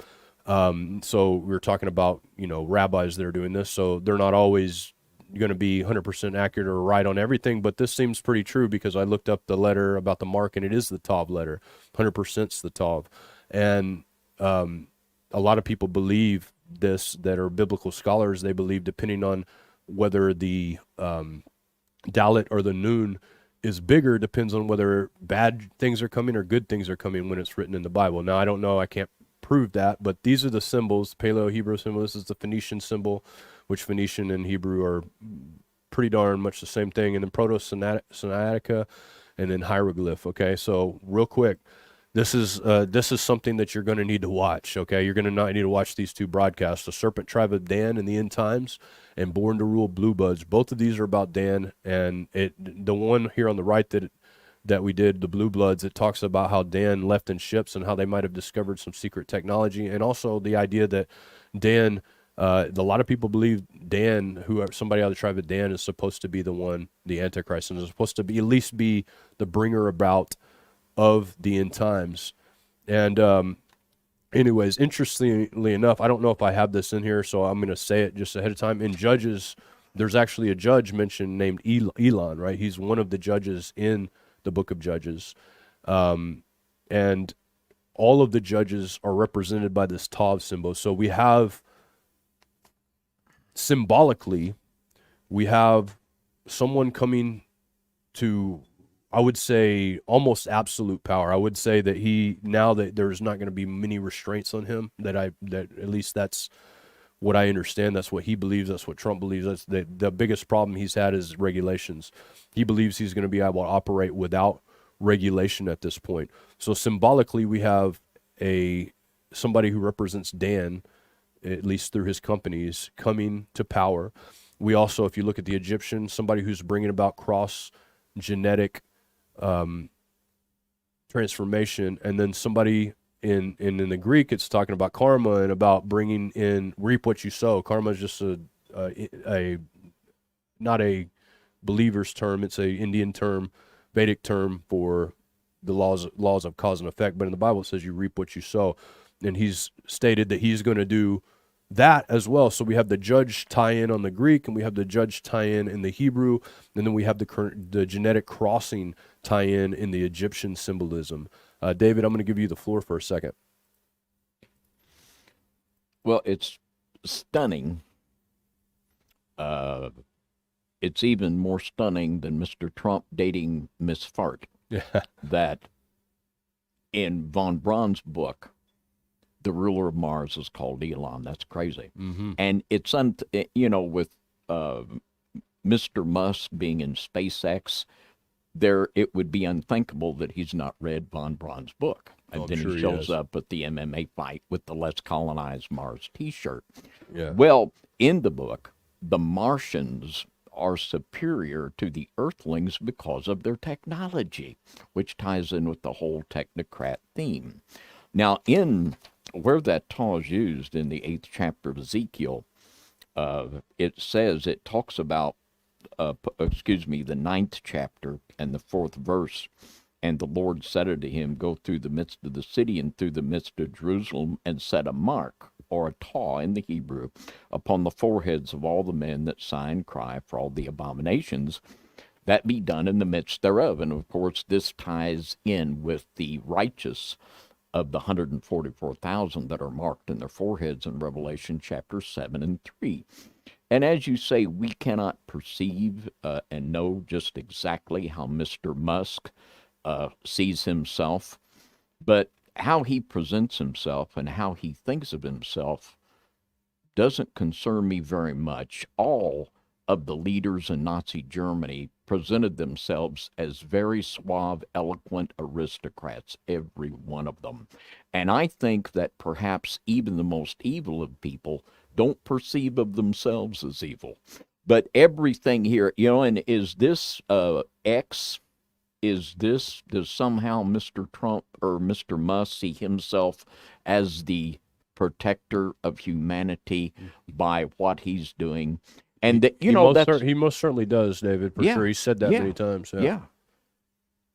So we were talking about, rabbis that are doing this, so they're not always going to be 100% accurate or right on everything, but this seems pretty true because I looked up the letter about the mark, and it is the Tav letter. 100% is the Tav. And a lot of people believe this that are biblical scholars. They believe, depending on whether the Dalet or the Nun is bigger, depends on whether bad things are coming or good things are coming when it's written in the Bible. Now, I don't know. I can't prove that, but these are the symbols. Paleo-Hebrew symbol. This is the Phoenician symbol, which Phoenician and Hebrew are pretty darn much the same thing. And then Proto-Sinaitica, and then hieroglyph. Okay, so real quick. This is something that you're going to need to watch, okay? You're going to need to watch these two broadcasts, The Serpent Tribe of Dan in the End Times and Born to Rule Blue Buds. Both of these are about Dan, and the one here on the right that we did, the Blue Bloods, it talks about how Dan left in ships and how they might have discovered some secret technology, and also the idea that Dan, a lot of people believe Dan, somebody out of the tribe of Dan, is supposed to be the Antichrist, and is supposed to be at least be the bringer about of the end times. And anyways, interestingly enough, I don't know if I have this in here, so I'm going to say it just ahead of time. In Judges, there's actually a judge mentioned named Elon, right? He's one of the judges in the book of Judges. And all of the judges are represented by this Tav symbol. So we have, symbolically, we have someone coming to, I would say, almost absolute power. I would say that now that there's not going to be many restraints on him, that at least that's what I understand. That's what he believes. That's what Trump believes. That's the biggest problem he's had is regulations. He believes he's going to be able to operate without regulation at this point. So symbolically, we have somebody who represents Dan, at least through his companies, coming to power. We also, if you look at the Egyptian, somebody who's bringing about cross-genetic transformation, and then somebody in the Greek, it's talking about karma and about bringing in reap what you sow. Karma is just a not a believer's term; it's a Indian term, Vedic term for the laws of cause and effect. But in the Bible, it says you reap what you sow, and he's stated that he's going to do that as well. So we have the judge tie-in on the Greek, and we have the judge tie-in in the Hebrew, and then we have the genetic crossing tie-in in the Egyptian symbolism. David, I'm going to give you the floor for a second. Well, it's stunning. It's even more stunning than Mr. Trump dating Miss Fart. Yeah. That in von Braun's book, the ruler of Mars is called Elon. That's crazy. Mm-hmm. And it's, with Mr. Musk being in SpaceX, it would be unthinkable that he's not read von Braun's book. And then he shows up at the MMA fight with the Let's Colonize Mars t-shirt. Yeah. Well, in the book, the Martians are superior to the Earthlings because of their technology, which ties in with the whole technocrat theme. Now, where that tau is used in the 8th chapter of Ezekiel, it talks about, the 9th chapter and the 4th verse. And the Lord said unto him, go through the midst of the city and through the midst of Jerusalem, and set a mark, or a tau in the Hebrew, upon the foreheads of all the men that sigh and cry for all the abominations that be done in the midst thereof. And of course, this ties in with the righteous of the 144,000 that are marked in their foreheads in Revelation chapter 7 and 3. And as you say, we cannot perceive and know just exactly how Mr. Musk sees himself, but how he presents himself and how he thinks of himself doesn't concern me very much. All of the leaders in Nazi Germany presented themselves as very suave, eloquent aristocrats, every one of them. And I think that perhaps even the most evil of people don't perceive of themselves as evil. But everything here, and is this X? Does somehow Mr. Trump or Mr. Musk see himself as the protector of humanity by what he's doing? And he most certainly does, David, for sure. He said that many times. Yeah.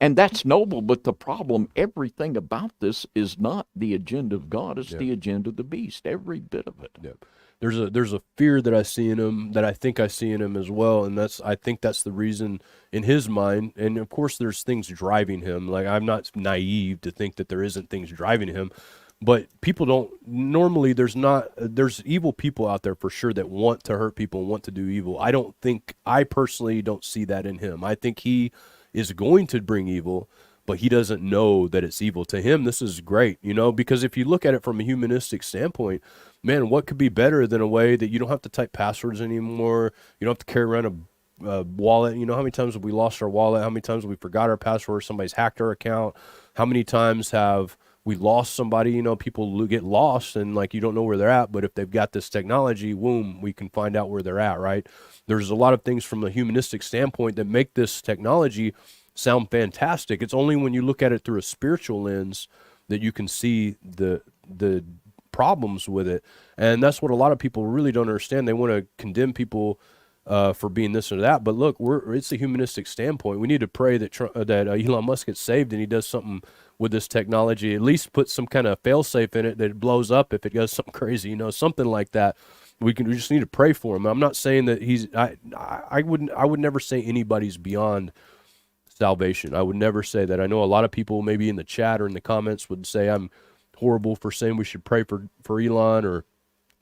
And that's noble, but the problem, everything about this is not the agenda of God, it's the agenda of the beast, every bit of it. Yep. There's a fear that I see in him, that I think I see in him as well, and I think that's the reason in his mind. And of course, there's things driving him. Like, I'm not naive to think that there isn't things driving him, but people don't normally. There's evil people out there for sure that want to hurt people and want to do evil. I personally don't see that in him. I think he is going to bring evil, but he doesn't know that it's evil. To him, this is great, because if you look at it from a humanistic standpoint, man, what could be better than a way that you don't have to type passwords anymore? You don't have to carry around a wallet. How many times have we lost our wallet? How many times have we forgot our password? Somebody's hacked our account. How many times have we lost somebody? People get lost and you don't know where they're at. But if they've got this technology, boom, we can find out where they're at, right? There's a lot of things from a humanistic standpoint that make this technology sound fantastic. It's only when you look at it through a spiritual lens that you can see the problems with it. And that's what a lot of people really don't understand. They want to condemn people for being this or that. But look, it's a humanistic standpoint. We need to pray that Elon Musk gets saved and he does something with this technology, at least put some kind of fail-safe in it that it blows up if it does something crazy, something like that. We just need to pray for him. I'm not saying that I would never say anybody's beyond salvation. I would never say that. I know a lot of people maybe in the chat or in the comments would say I'm horrible for saying we should pray for Elon, or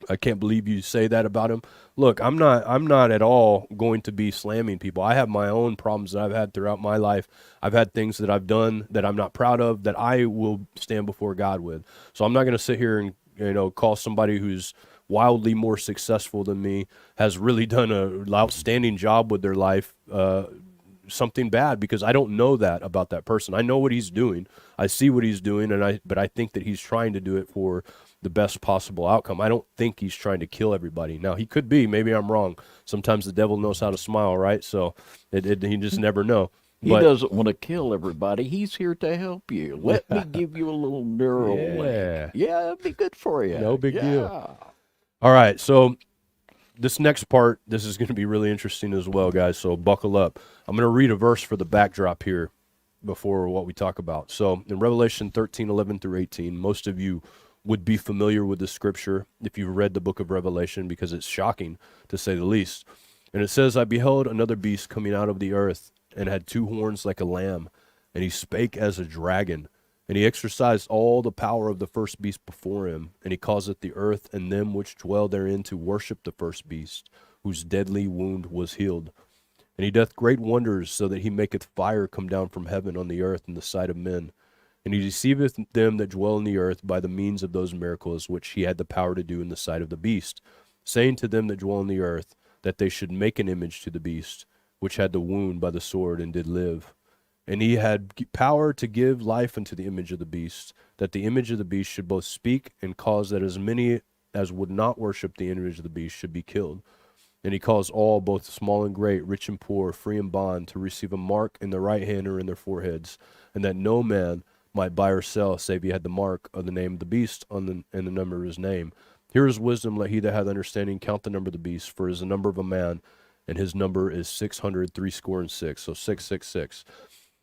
I can't believe you say that about him. Look, I'm not at all going to be slamming people. I have my own problems that I've had throughout my life. I've had things that I've done that I'm not proud of that I will stand before God with. So I'm not going to sit here and call somebody who's wildly more successful than me, has really done an outstanding job with their life, something bad, because I don't know that about that person. I know what he's doing. I see what he's doing, but I think that he's trying to do it for the best possible outcome. I don't think he's trying to kill everybody. Now, he could be. Maybe I'm wrong. Sometimes the devil knows how to smile, right? So he just never know. He doesn't want to kill everybody. He's here to help you. Let me give you a little neural link. Yeah, that'd be good for you. No big deal. All right, so this next part, this is going to be really interesting as well, guys, so buckle up. I'm going to read a verse for the backdrop here before what we talk about. So in Revelation 13:11-18, most of you would be familiar with the scripture if you've read the book of Revelation, because it's shocking, to say the least. And it says, I beheld another beast coming out of the earth, and had 2 horns like a lamb, and he spake as a dragon. And he exercised all the power of the first beast before him, and he causeth the earth and them which dwell therein to worship the first beast, whose deadly wound was healed. And he doth great wonders, so that he maketh fire come down from heaven on the earth in the sight of men. And he deceiveth them that dwell in the earth by the means of those miracles which he had the power to do in the sight of the beast, saying to them that dwell in the earth, that they should make an image to the beast, which had the wound by the sword and did live. And he had power to give life unto the image of the beast, that the image of the beast should both speak and cause that as many as would not worship the image of the beast should be killed. And he caused all, both small and great, rich and poor, free and bond, to receive a mark in their right hand or in their foreheads, and that no man might buy or sell, save he had the mark of the name of the beast and the number of his name. Here is wisdom, let he that hath understanding count the number of the beast, for it is the number of a man, and his number is 666, so 666.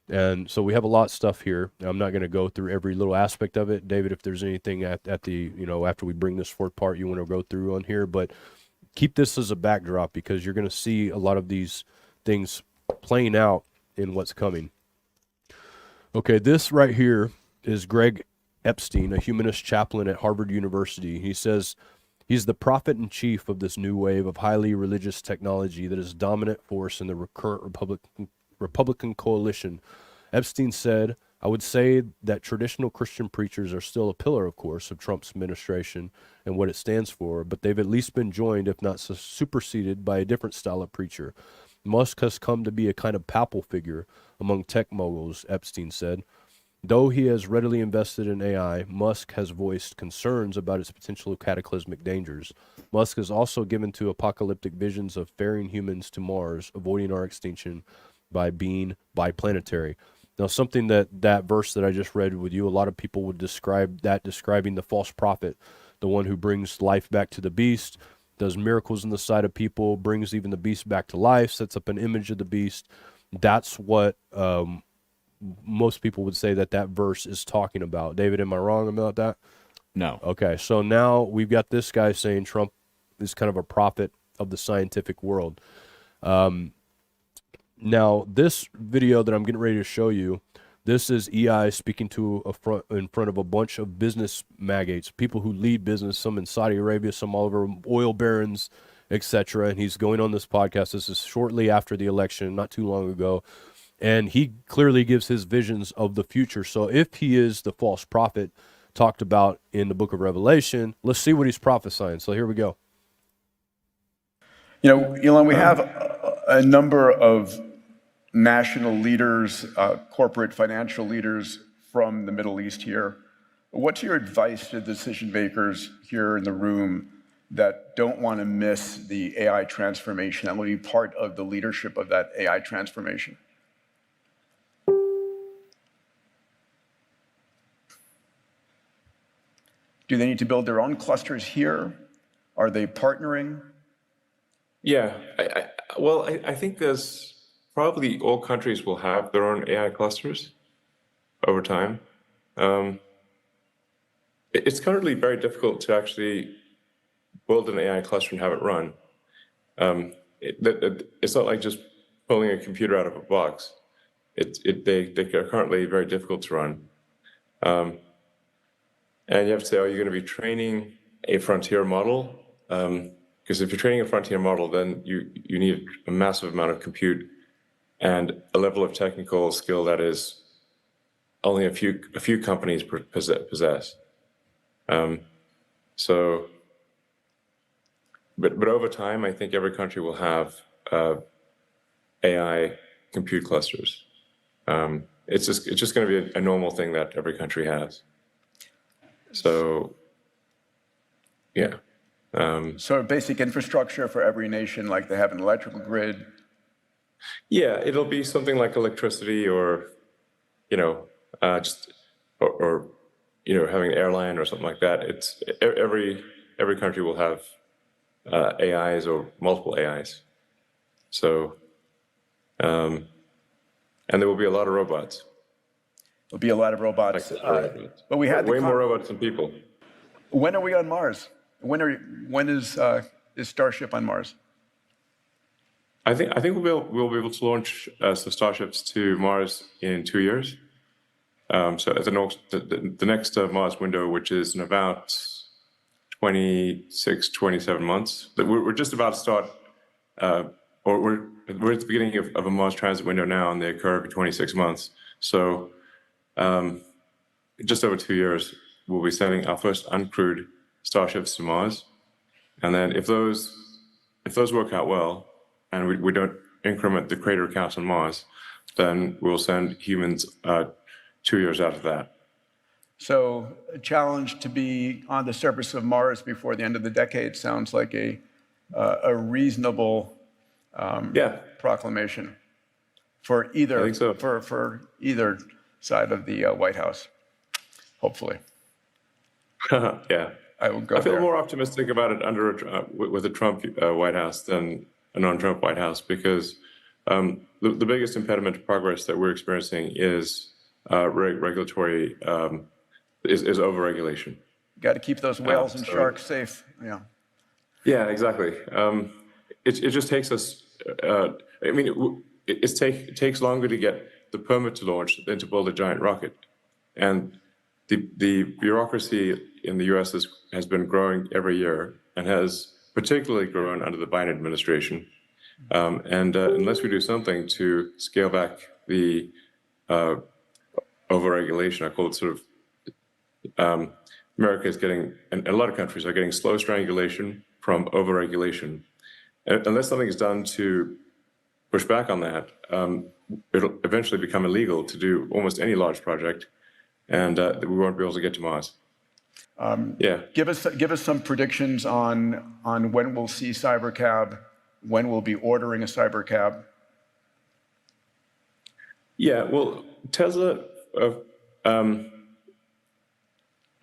And so we have a lot of stuff here. I'm not going to go through every little aspect of it. David, if there's anything at the, after we bring this fourth part you want to go through on here, but keep this as a backdrop, because you're going to see a lot of these things playing out in what's coming. Okay, this right here is Greg Epstein, a humanist chaplain at Harvard University. He says he's the prophet in chief of this new wave of highly religious technology that is dominant force in the current Republican coalition. Epstein said, I would say that traditional Christian preachers are still a pillar, of course, of Trump's administration and what it stands for, but they've at least been joined, if not superseded, by a different style of preacher. Musk has come to be a kind of papal figure among tech moguls, Epstein said. Though he has readily invested in AI, Musk has voiced concerns about its potential cataclysmic dangers. Musk is also given to apocalyptic visions of ferrying humans to Mars, avoiding our extinction by being biplanetary. Now, something that verse that I just read with you, a lot of people would describe that describing the false prophet, the one who brings life back to the beast, does miracles in the sight of people, brings even the beast back to life, sets up an image of the beast. That's what most people would say that verse is talking about. David, am I wrong about that? No. Okay, so now we've got this guy saying Trump is kind of a prophet of the scientific world. Now, this video that I'm getting ready to show you, this is EI speaking to in front of a bunch of business magnates, people who lead business, some in Saudi Arabia, some all over, oil barons, etc. And he's going on this podcast. This is shortly after the election, not too long ago. And he clearly gives his visions of the future. So if he is the false prophet talked about in the book of Revelation, let's see what he's prophesying. So here we go. Elon, we have a number of national leaders, corporate financial leaders from the Middle East here. What's your advice to decision makers here in the room that don't want to miss the AI transformation and will be part of the leadership of that AI transformation? Do they need to build their own clusters here? Are they partnering? Yeah, I think there's probably all countries will have their own AI clusters over time. It's currently very difficult to actually build an AI cluster and have it run. It's not like just pulling a computer out of a box. They are currently very difficult to run. And you have to say, are you going to be training a frontier model? Because if you're training a frontier model, then you need a massive amount of compute and a level of technical skill that is only a few companies possess. So but over time, I think every country will have AI compute clusters. It's just going to be a normal thing that every country has. So, yeah. So basic infrastructure for every nation, like they have an electrical grid. Yeah, it'll be something like electricity, or just or having an airline or something like that. It's every country will have AIs or multiple AIs. So, and there will be a lot of robots. There'll be a lot of robots. But we had way more robots than people. When are we on Mars? When is Starship on Mars? I think we'll be able to launch some Starships to Mars in 2 years. So at the next Mars window, which is in about 26, 27 months, we're just about to start, or we're at the beginning of a Mars transit window now, and they occur every 26 months. So just over 2 years, we'll be sending our first uncrewed Starships to Mars, and then if those work out well, and we don't increment the crater count on Mars, then we'll send humans 2 years after that. So a challenge to be on the surface of Mars before the end of the decade sounds like a reasonable proclamation for either, I think so. for either side of the White House, hopefully. Yeah. I will go I feel there. more optimistic about it with a Trump White House than a non-Trump White House, because the biggest impediment to progress that we're experiencing is regulatory, is overregulation. Got to keep those whales and sharks safe. Yeah. Yeah, exactly. It just takes us. I mean, it takes longer to get the permit to launch than to build a giant rocket, and the bureaucracy in the U.S. has been growing every year, and has particularly grown under the Biden administration. And unless we do something to scale back the overregulation, I call it sort of, America is getting, and a lot of countries are getting slow strangulation from overregulation. And unless something is done to push back on that, it'll eventually become illegal to do almost any large project, and we won't be able to get to Mars. Give us some predictions on when we'll see Cybercab, when we'll be ordering a Cybercab. Yeah, well, Tesla,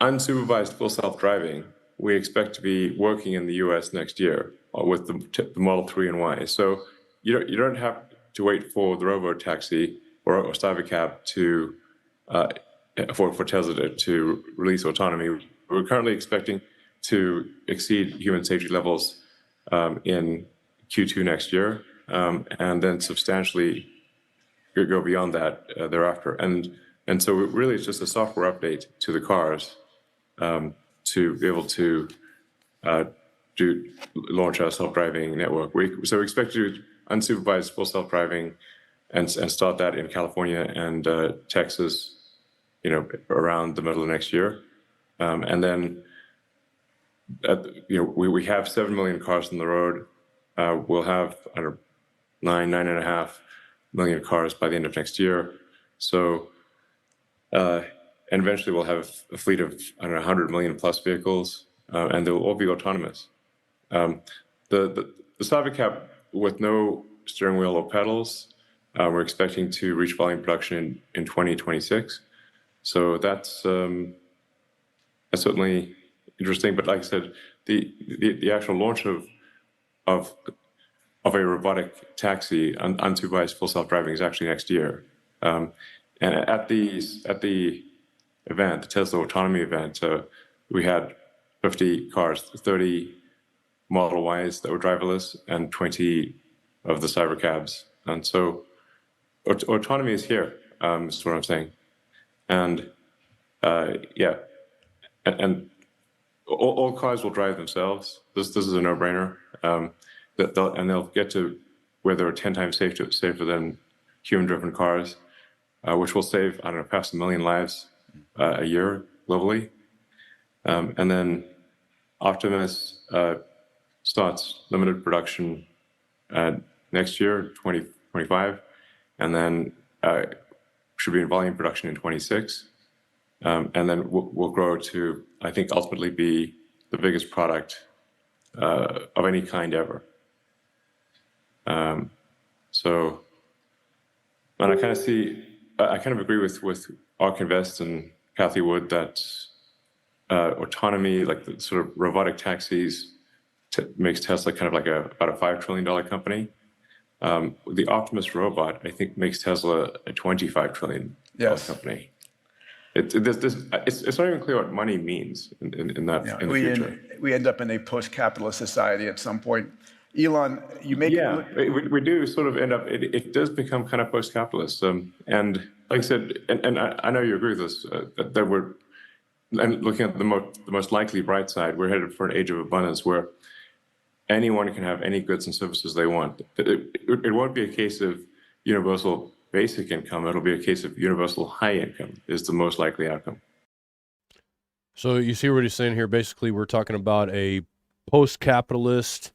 unsupervised full self-driving, we expect to be working in the U.S. next year with the Model 3 and Y. So you don't have to wait for the robo-taxi or Cybercab to for Tesla to release autonomy. We're currently expecting to exceed human safety levels in Q2 next year, and then substantially go beyond that thereafter. And so really it's just a software update to the cars to be able to launch our self-driving network. So we expect to do unsupervised full self-driving and start that in California and Texas, around the middle of next year. And then, we have 7 million cars on the road. We'll have 9.5 million cars by the end of next year. So, and eventually we'll have a fleet of 100 million plus vehicles, and they'll all be autonomous. The Cybercab with no steering wheel or pedals, we're expecting to reach volume production in 2026. So that's certainly interesting. But like I said, the actual launch of a robotic taxi, unsupervised full self-driving, is actually next year. And at the event, the Tesla autonomy event, we had 50 cars, 30 Model Ys that were driverless, and 20 of the Cybercabs. And so autonomy is here, is what I'm saying. And and all cars will drive themselves. This is a no-brainer. They'll get to where they're 10 times safer than human-driven cars, which will save, past 1 million lives a year globally. And then Optimus starts limited production next year, 2025, and then should be in volume production in 26. And then we'll grow to, I think, ultimately be the biggest product of any kind ever. So, and I kind of agree with Ark Invest and Kathy Wood that autonomy, like the sort of robotic taxis, makes Tesla kind of like about a $5 trillion company. The Optimus robot, I think, makes Tesla a $25 trillion company. It's not even clear what money means in that in the future. We end up in a post-capitalist society at some point. Elon, you make we do sort of end up. It does become kind of post-capitalist. And like I said, and I know you agree with this that we're, and looking at the most likely bright side, we're headed for an age of abundance where anyone can have any goods and services they want. It won't be a case of universal basic income. It'll be a case of universal high income is the most likely outcome. So you see what he's saying here. Basically, we're talking about a post-capitalist,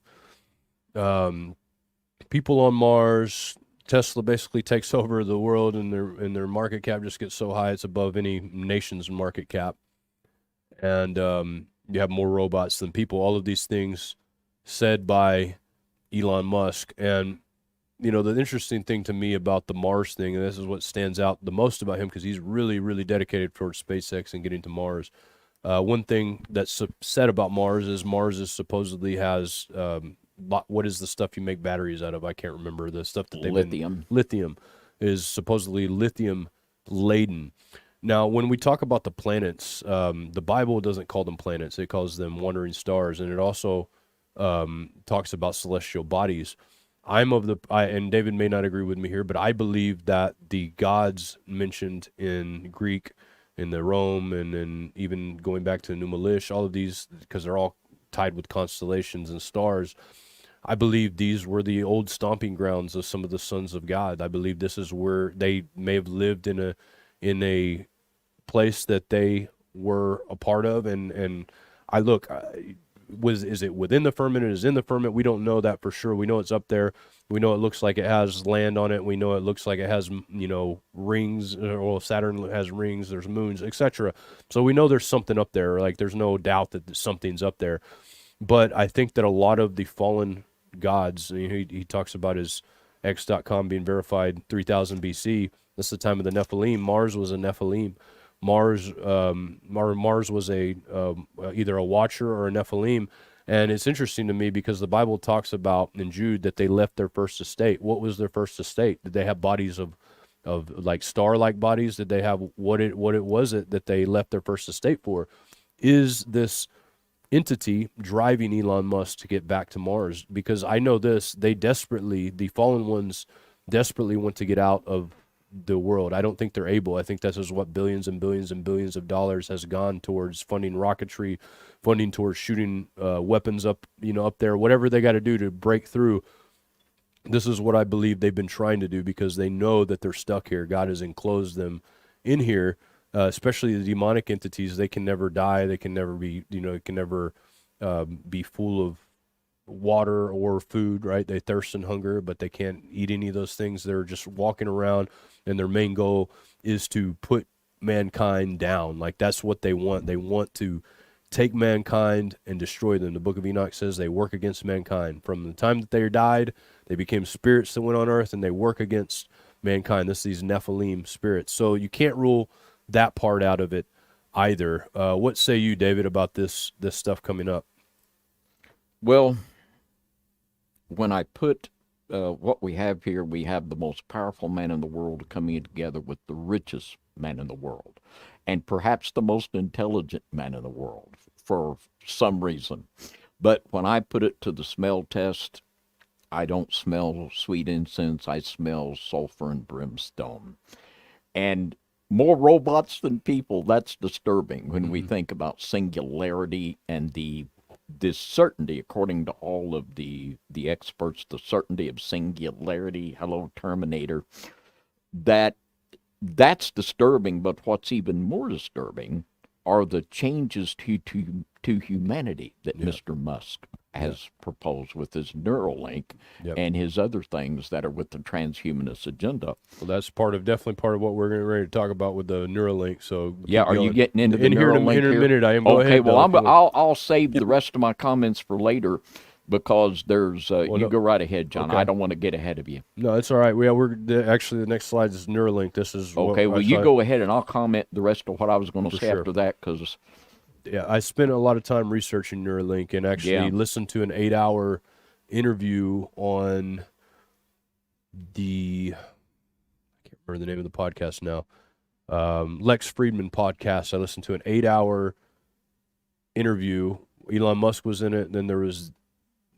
people on Mars. Tesla basically takes over the world, and their market cap just gets so high it's above any nation's market cap. And you have more robots than people. All of these things said by Elon Musk. And the interesting thing to me about the Mars thing, and this is what stands out the most about him, because he's really, really dedicated towards SpaceX and getting to Mars. One thing that's said about Mars is supposedly has, what is the stuff you make batteries out of? I can't remember. The stuff that lithium is supposedly lithium laden. Now, when we talk about the planets, the Bible doesn't call them planets. It calls them wandering stars. And it also talks about celestial bodies. And David may not agree with me here, but I believe that the gods mentioned in Greek, in the Rome, and then even going back to Numalish, all of these, because they're all tied with constellations and stars, I believe these were the old stomping grounds of some of the sons of God. I believe this is where they may have lived in a place that they were a part of. And I look, is it within the firmament? Is in the firmament? We don't know that for sure. We know it's up there. We know it looks like it has land on it. We know it looks like it has, rings, or Saturn has rings, there's moons, etc. So we know there's something up there. Like, there's no doubt that something's up there. But I think that a lot of the fallen gods, he talks about his X.com being verified 3000 BC. That's the time of the Nephilim. Mars was a Nephilim. Mars was either a watcher or a Nephilim. And it's interesting to me because the Bible talks about in Jude that they left their first estate. What was their first estate? Did they have bodies of like star-like bodies? Did they have what was it that they left their first estate for? Is this entity driving Elon Musk to get back to Mars? Because I know this, the fallen ones desperately want to get out of the world. I don't think they're able. I think this is what billions and billions and billions of dollars has gone towards funding rocketry, funding towards shooting weapons up there, whatever they got to do to break through. This is what I believe they've been trying to do because they know that they're stuck here. God has enclosed them in here, especially the demonic entities. They can never die. They can never be, be full of water or food, right? They thirst and hunger, but they can't eat any of those things. They're just walking around, and their main goal is to put mankind down. Like, that's what they want. They want to take mankind and destroy them. The book of Enoch says they work against mankind. From the time that they died, they became spirits that went on earth, and they work against mankind. This is these Nephilim spirits. So you can't rule that part out of it either. What say you, David, about this stuff coming up? Well, when I put what we have here, we have the most powerful man in the world coming together with the richest man in the world, and perhaps the most intelligent man in the world for some reason. But when I put it to the smell test, I don't smell sweet incense. I smell sulfur and brimstone. And more robots than people, that's disturbing when we think about singularity and this certainty, according to all of the experts, the certainty of singularity, hello, Terminator, that's disturbing. But what's even more disturbing are the changes to humanity that Mr. Musk has proposed with his Neuralink and his other things that are with the transhumanist agenda. Well, that's definitely part of what we're getting ready to talk about with the Neuralink. So are you getting into the Neuralink here in a minute? I am. Go okay, ahead, well, I'll save the rest of my comments for later because there's you go right ahead, John. Okay. I don't want to get ahead of you. No, it's all right. Actually the next slide is Neuralink. This is okay. Well, you go ahead and I'll comment the rest of what I was going to say after that because. Yeah, I spent a lot of time researching Neuralink and actually listened to an 8-hour interview on I can't remember the name of the podcast now, Lex Friedman podcast. I listened to an 8-hour interview. Elon Musk was in it. And then there was,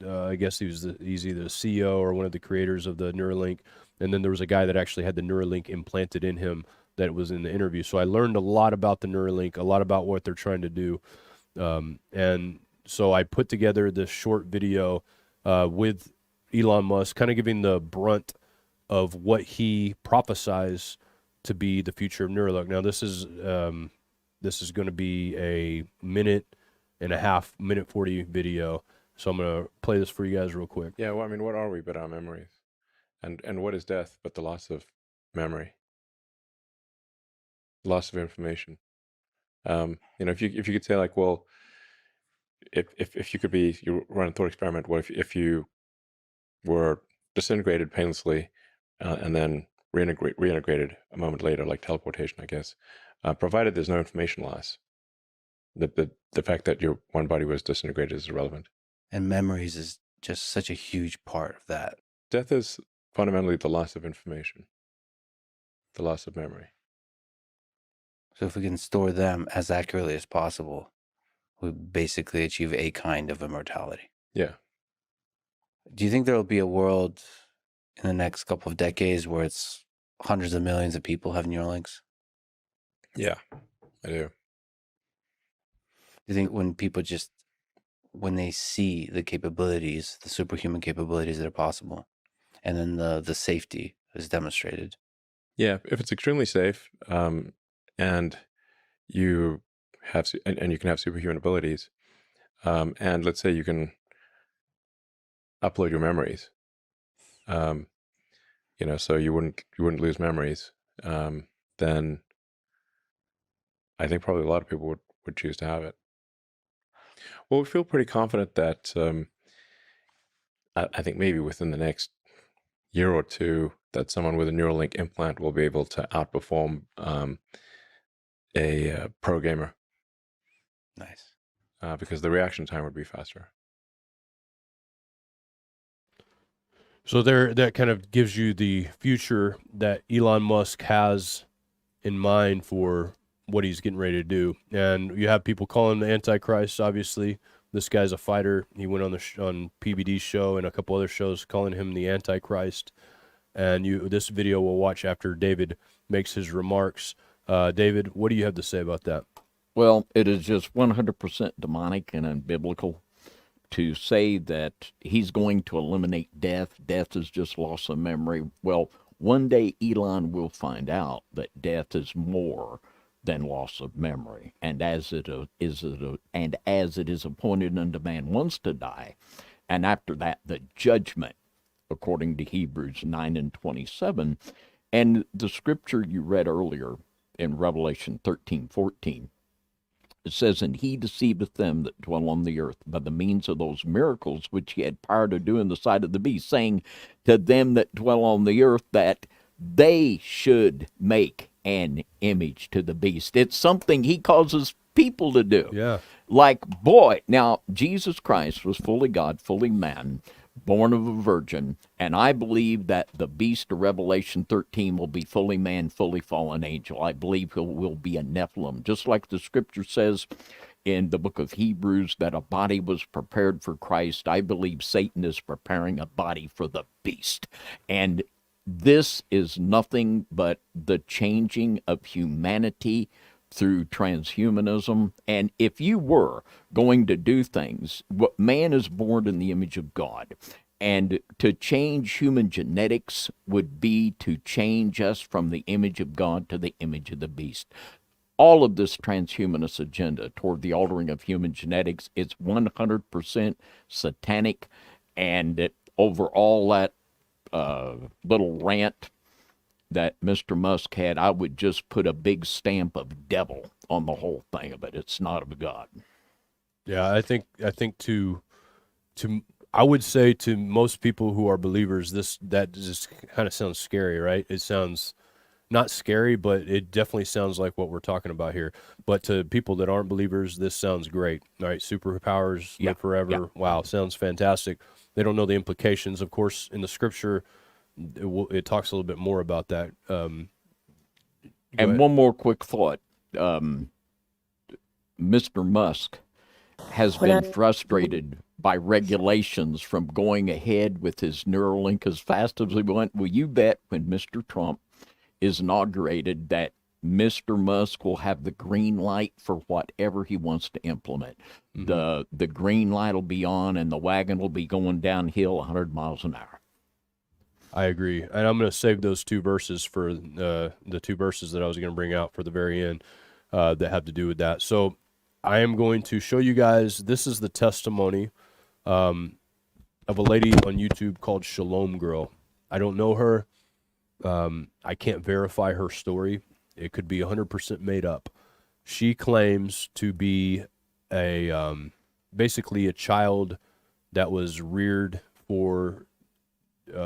I guess he's either the CEO or one of the creators of the Neuralink. And then there was a guy that actually had the Neuralink implanted in him that was in the interview. So I learned a lot about the Neuralink, a lot about what they're trying to do. And so I put together this short video with Elon Musk, kind of giving the brunt of what he prophesies to be the future of Neuralink. Now, this is going to be a minute 40 video. So I'm going to play this for you guys real quick. Yeah, well, I mean, what are we but our memories? And what is death but the loss of memory? Loss of information. If you could say like, well, if you could you run a thought experiment, what if you were disintegrated painlessly and then reintegrated a moment later, like teleportation, I guess, provided there's no information loss. The fact that your one body was disintegrated is irrelevant. And memories is just such a huge part of that. Death is fundamentally the loss of information, the loss of memory. So if we can store them as accurately as possible, we basically achieve a kind of immortality. Yeah. Do you think there will be a world in the next couple of decades where it's hundreds of millions of people have Neuralinks? Yeah, I do. Do you think when they see the capabilities, the superhuman capabilities that are possible, and then the safety is demonstrated? Yeah, if it's extremely safe, and you have and you can have superhuman abilities, and let's say you can upload your memories, so you wouldn't lose memories, then I think probably a lot of people would choose to have it. Well, we feel pretty confident that I think maybe within the next year or two that someone with a Neuralink implant will be able to outperform a pro gamer. Nice. Because the reaction time would be faster. So that kind of gives you the future that Elon Musk has in mind for what he's getting ready to do. And you have people calling him the Antichrist, obviously. This guy's a fighter. He went on on PBD's show and a couple other shows calling him the Antichrist. And this video we'll watch after David makes his remarks. David, what do you have to say about that? Well, it is just 100% demonic and unbiblical to say that he's going to eliminate death. Death is just loss of memory. Well, one day Elon will find out that death is more than loss of memory, and as it is appointed unto man once to die, and after that the judgment, according to Hebrews 9:27, and the scripture you read earlier in Revelation 13:14. It says, and he deceiveth them that dwell on the earth by the means of those miracles which he had power to do in the sight of the beast, saying to them that dwell on the earth that they should make an image to the beast. It's something he causes people to do. Yeah. Like, boy, now Jesus Christ was fully God, fully man, born of a virgin, and I believe that the beast of Revelation 13 will be fully man, fully fallen angel. I believe he will be a Nephilim, just like the scripture says in the book of Hebrews that a body was prepared for Christ. I believe Satan is preparing a body for the beast. And this is nothing but the changing of humanity through transhumanism. And if you were going to do things, what man is born in the image of God, and to change human genetics would be to change us from the image of God to the image of the beast. all of this transhumanist agenda toward the altering of human genetics, it's 100% satanic. And over all that little rant that Mr. Musk had, I would just put a big stamp of devil on the whole thing of it. It's not of God. Yeah, I think I would say to most people who are believers, that just kind of sounds scary, right? It sounds not scary, but it definitely sounds like what we're talking about here. But to people that aren't believers, this sounds great. All right, superpowers, live forever. Yeah. Wow, sounds fantastic. They don't know the implications. Of course, in the scripture, it talks a little bit more about that. And one more quick thought. Mr. Musk has been frustrated by regulations from going ahead with his Neuralink as fast as we went. Will you bet when Mr. Trump is inaugurated that Mr. Musk will have the green light for whatever he wants to implement? Mm-hmm. The green light will be on and the wagon will be going downhill 100 miles an hour. I agree. And I'm going to save those two verses for the two verses that I was going to bring out for the very end that have to do with that. So I am going to show you guys, this is the testimony of a lady on YouTube called Shalom Girl. I don't know her. I can't verify her story. It could be 100% made up. She claims to be basically a child that was reared for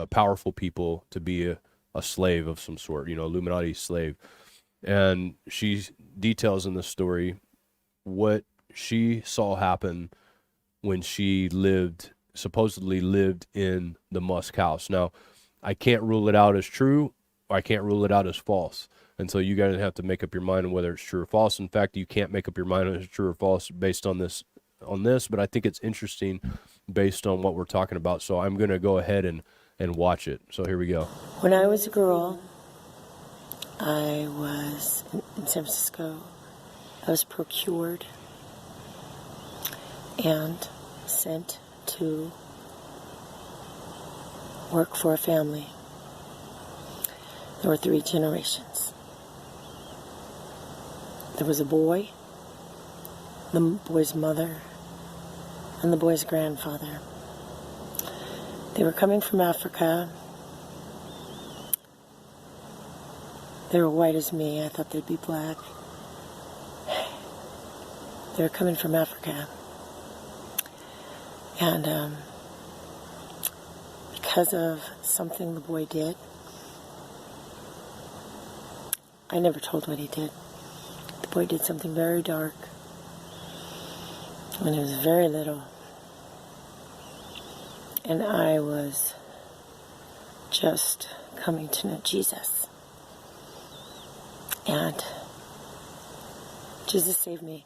powerful people to be a slave of some sort, Illuminati slave. And she details in the story what she saw happen when she supposedly lived in the Musk house. Now, I can't rule it out as true, or I can't rule it out as false. And so you guys have to make up your mind on whether it's true or false. In fact, you can't make up your mind on it's true or false based on this, but I think it's interesting based on what we're talking about. So I'm going to go ahead and watch it. So here we go. When I was a girl, I was in San Francisco. I was procured and sent to work for a family. There were 3 generations. There was a boy, the boy's mother, and the boy's grandfather. They were coming from Africa. They were white as me. I thought they'd be black. They were coming from Africa. And because of something the boy did, I never told what he did. The boy did something very dark when he was very little. And I was just coming to know Jesus. And Jesus saved me.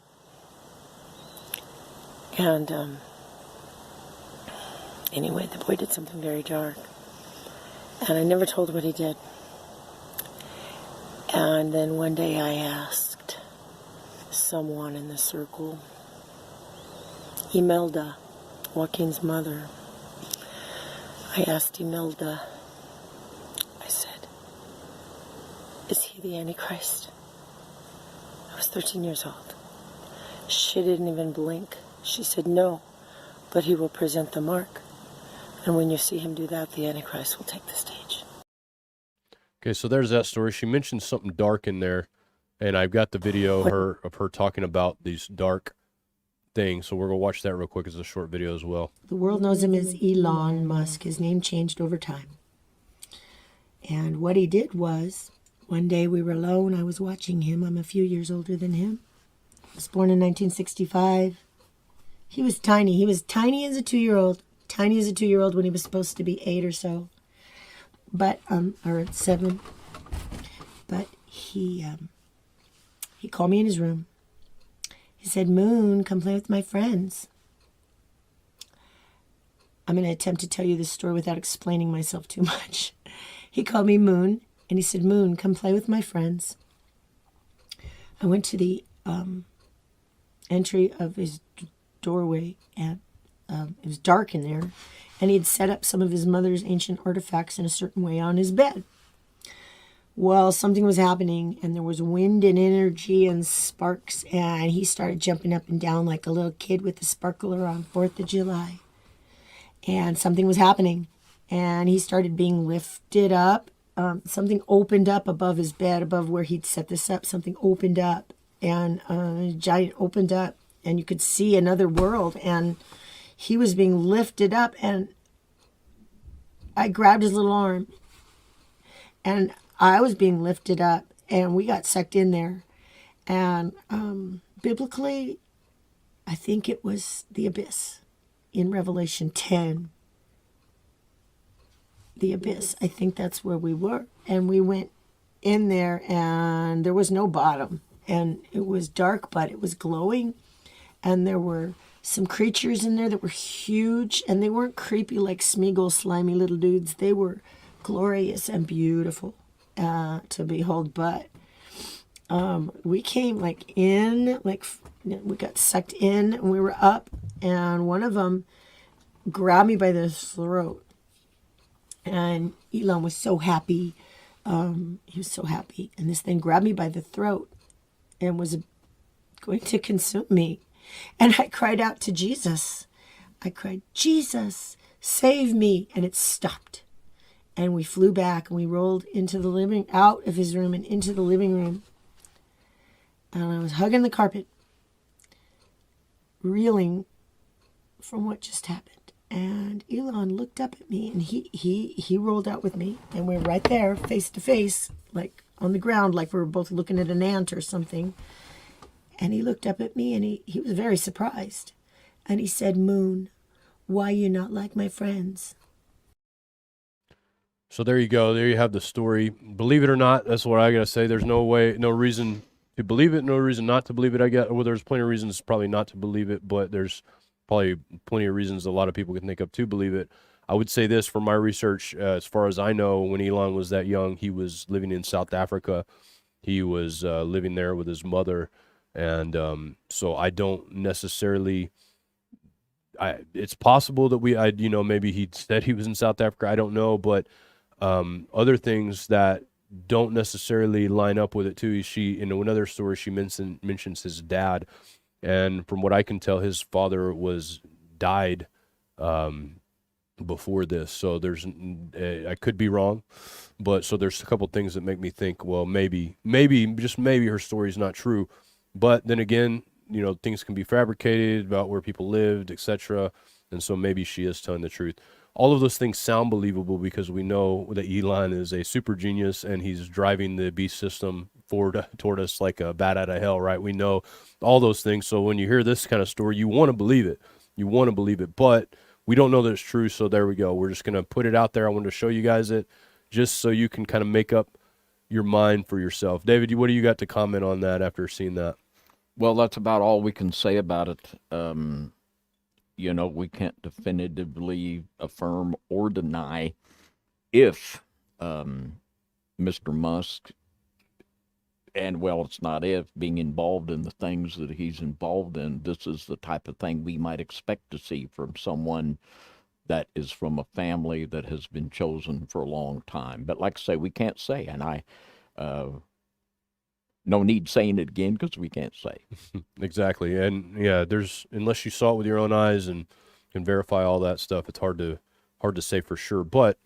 And anyway, the boy did something very dark. And I never told what he did. And then one day I asked someone in the circle, Imelda, Joaquin's mother, I asked Imelda, I said, is he the Antichrist? I was 13 years old. She didn't even blink. She said, no, but he will present the mark. And when you see him do that, the Antichrist will take the stage. Okay, so there's that story. She mentioned something dark in there, and I've got the video of her talking about these dark things. So we're going to watch that real quick as a short video as well. The world knows him as Elon Musk. His name changed over time. And what he did was, one day we were alone. I was watching him. I'm a few years older than him. I was born in 1965. He was tiny. He was tiny as a 2-year-old. Tiny as a 2-year-old when he was supposed to be 8 or so. But, or 7. But he called me in his room. He said, Moon, come play with my friends. I'm going to attempt to tell you this story without explaining myself too much. He called me Moon, and he said, Moon, come play with my friends. I went to the entry of his doorway, and it was dark in there, and he had set up some of his mother's ancient artifacts in a certain way on his bed. Well, something was happening, and there was wind and energy and sparks, and he started jumping up and down like a little kid with a sparkler on 4th of July. And something was happening, and he started being lifted up. Something opened up above his bed, above where he'd set this up. Something opened up, and a giant opened up, and you could see another world, and he was being lifted up, and I grabbed his little arm, and I was being lifted up, and we got sucked in there. And biblically, I think it was the abyss in Revelation 10. The abyss. I think that's where we were. And we went in there, and there was no bottom. And it was dark, but it was glowing. And there were some creatures in there that were huge, and they weren't creepy like Smeagol, slimy little dudes. They were glorious and beautiful to behold. But we came like in, like we got sucked in, and we were up, and one of them grabbed me by the throat, and Elon was so happy. He was so happy, and this thing grabbed me by the throat and was going to consume me. And I cried out to Jesus. I cried, Jesus, save me. And it stopped. And we flew back, and we rolled out of his room and into the living room. And I was hugging the carpet, reeling from what just happened. And Elon looked up at me, and he rolled out with me. And we were right there, face to face, like on the ground, like we were both looking at an ant or something. And he looked up at me, and he was very surprised. And he said, Moon, why you not like my friends? So there you go. There you have the story. Believe it or not, that's what I got to say. There's no reason to believe it, no reason not to believe it, I guess. Well, there's plenty of reasons probably not to believe it, but there's probably plenty of reasons a lot of people can think of to believe it. I would say this from my research, as far as I know, when Elon was that young, he was living in South Africa. He was living there with his mother. And so I don't necessarily... it's possible that maybe he said he was in South Africa. I don't know, but other things that don't necessarily line up with it too. In another story, she mentions his dad, and from what I can tell, his father died before this. So I could be wrong, but so there's a couple things that make me think, well, maybe just maybe her story's not true. But then again, things can be fabricated about where people lived, etc. And so maybe she is telling the truth. All of those things sound believable because we know that Elon is a super genius and he's driving the beast system forward toward us like a bat out of hell, right? We know all those things. So when you hear this kind of story, you want to believe it. But we don't know that it's true. So there we go. We're just going to put it out there. I wanted to show you guys it just so you can kind of make up your mind for yourself. David, what do you got to comment on that after seeing that? Well, that's about all we can say about it. We can't definitively affirm or deny if Mr. Musk, and well, it's not if, being involved in the things that he's involved in, this is the type of thing we might expect to see from someone that is from a family that has been chosen for a long time. But like I say, we can't say, and no need saying it again because we can't say. Exactly. And yeah, unless you saw it with your own eyes and can verify all that stuff, it's hard to say for sure. But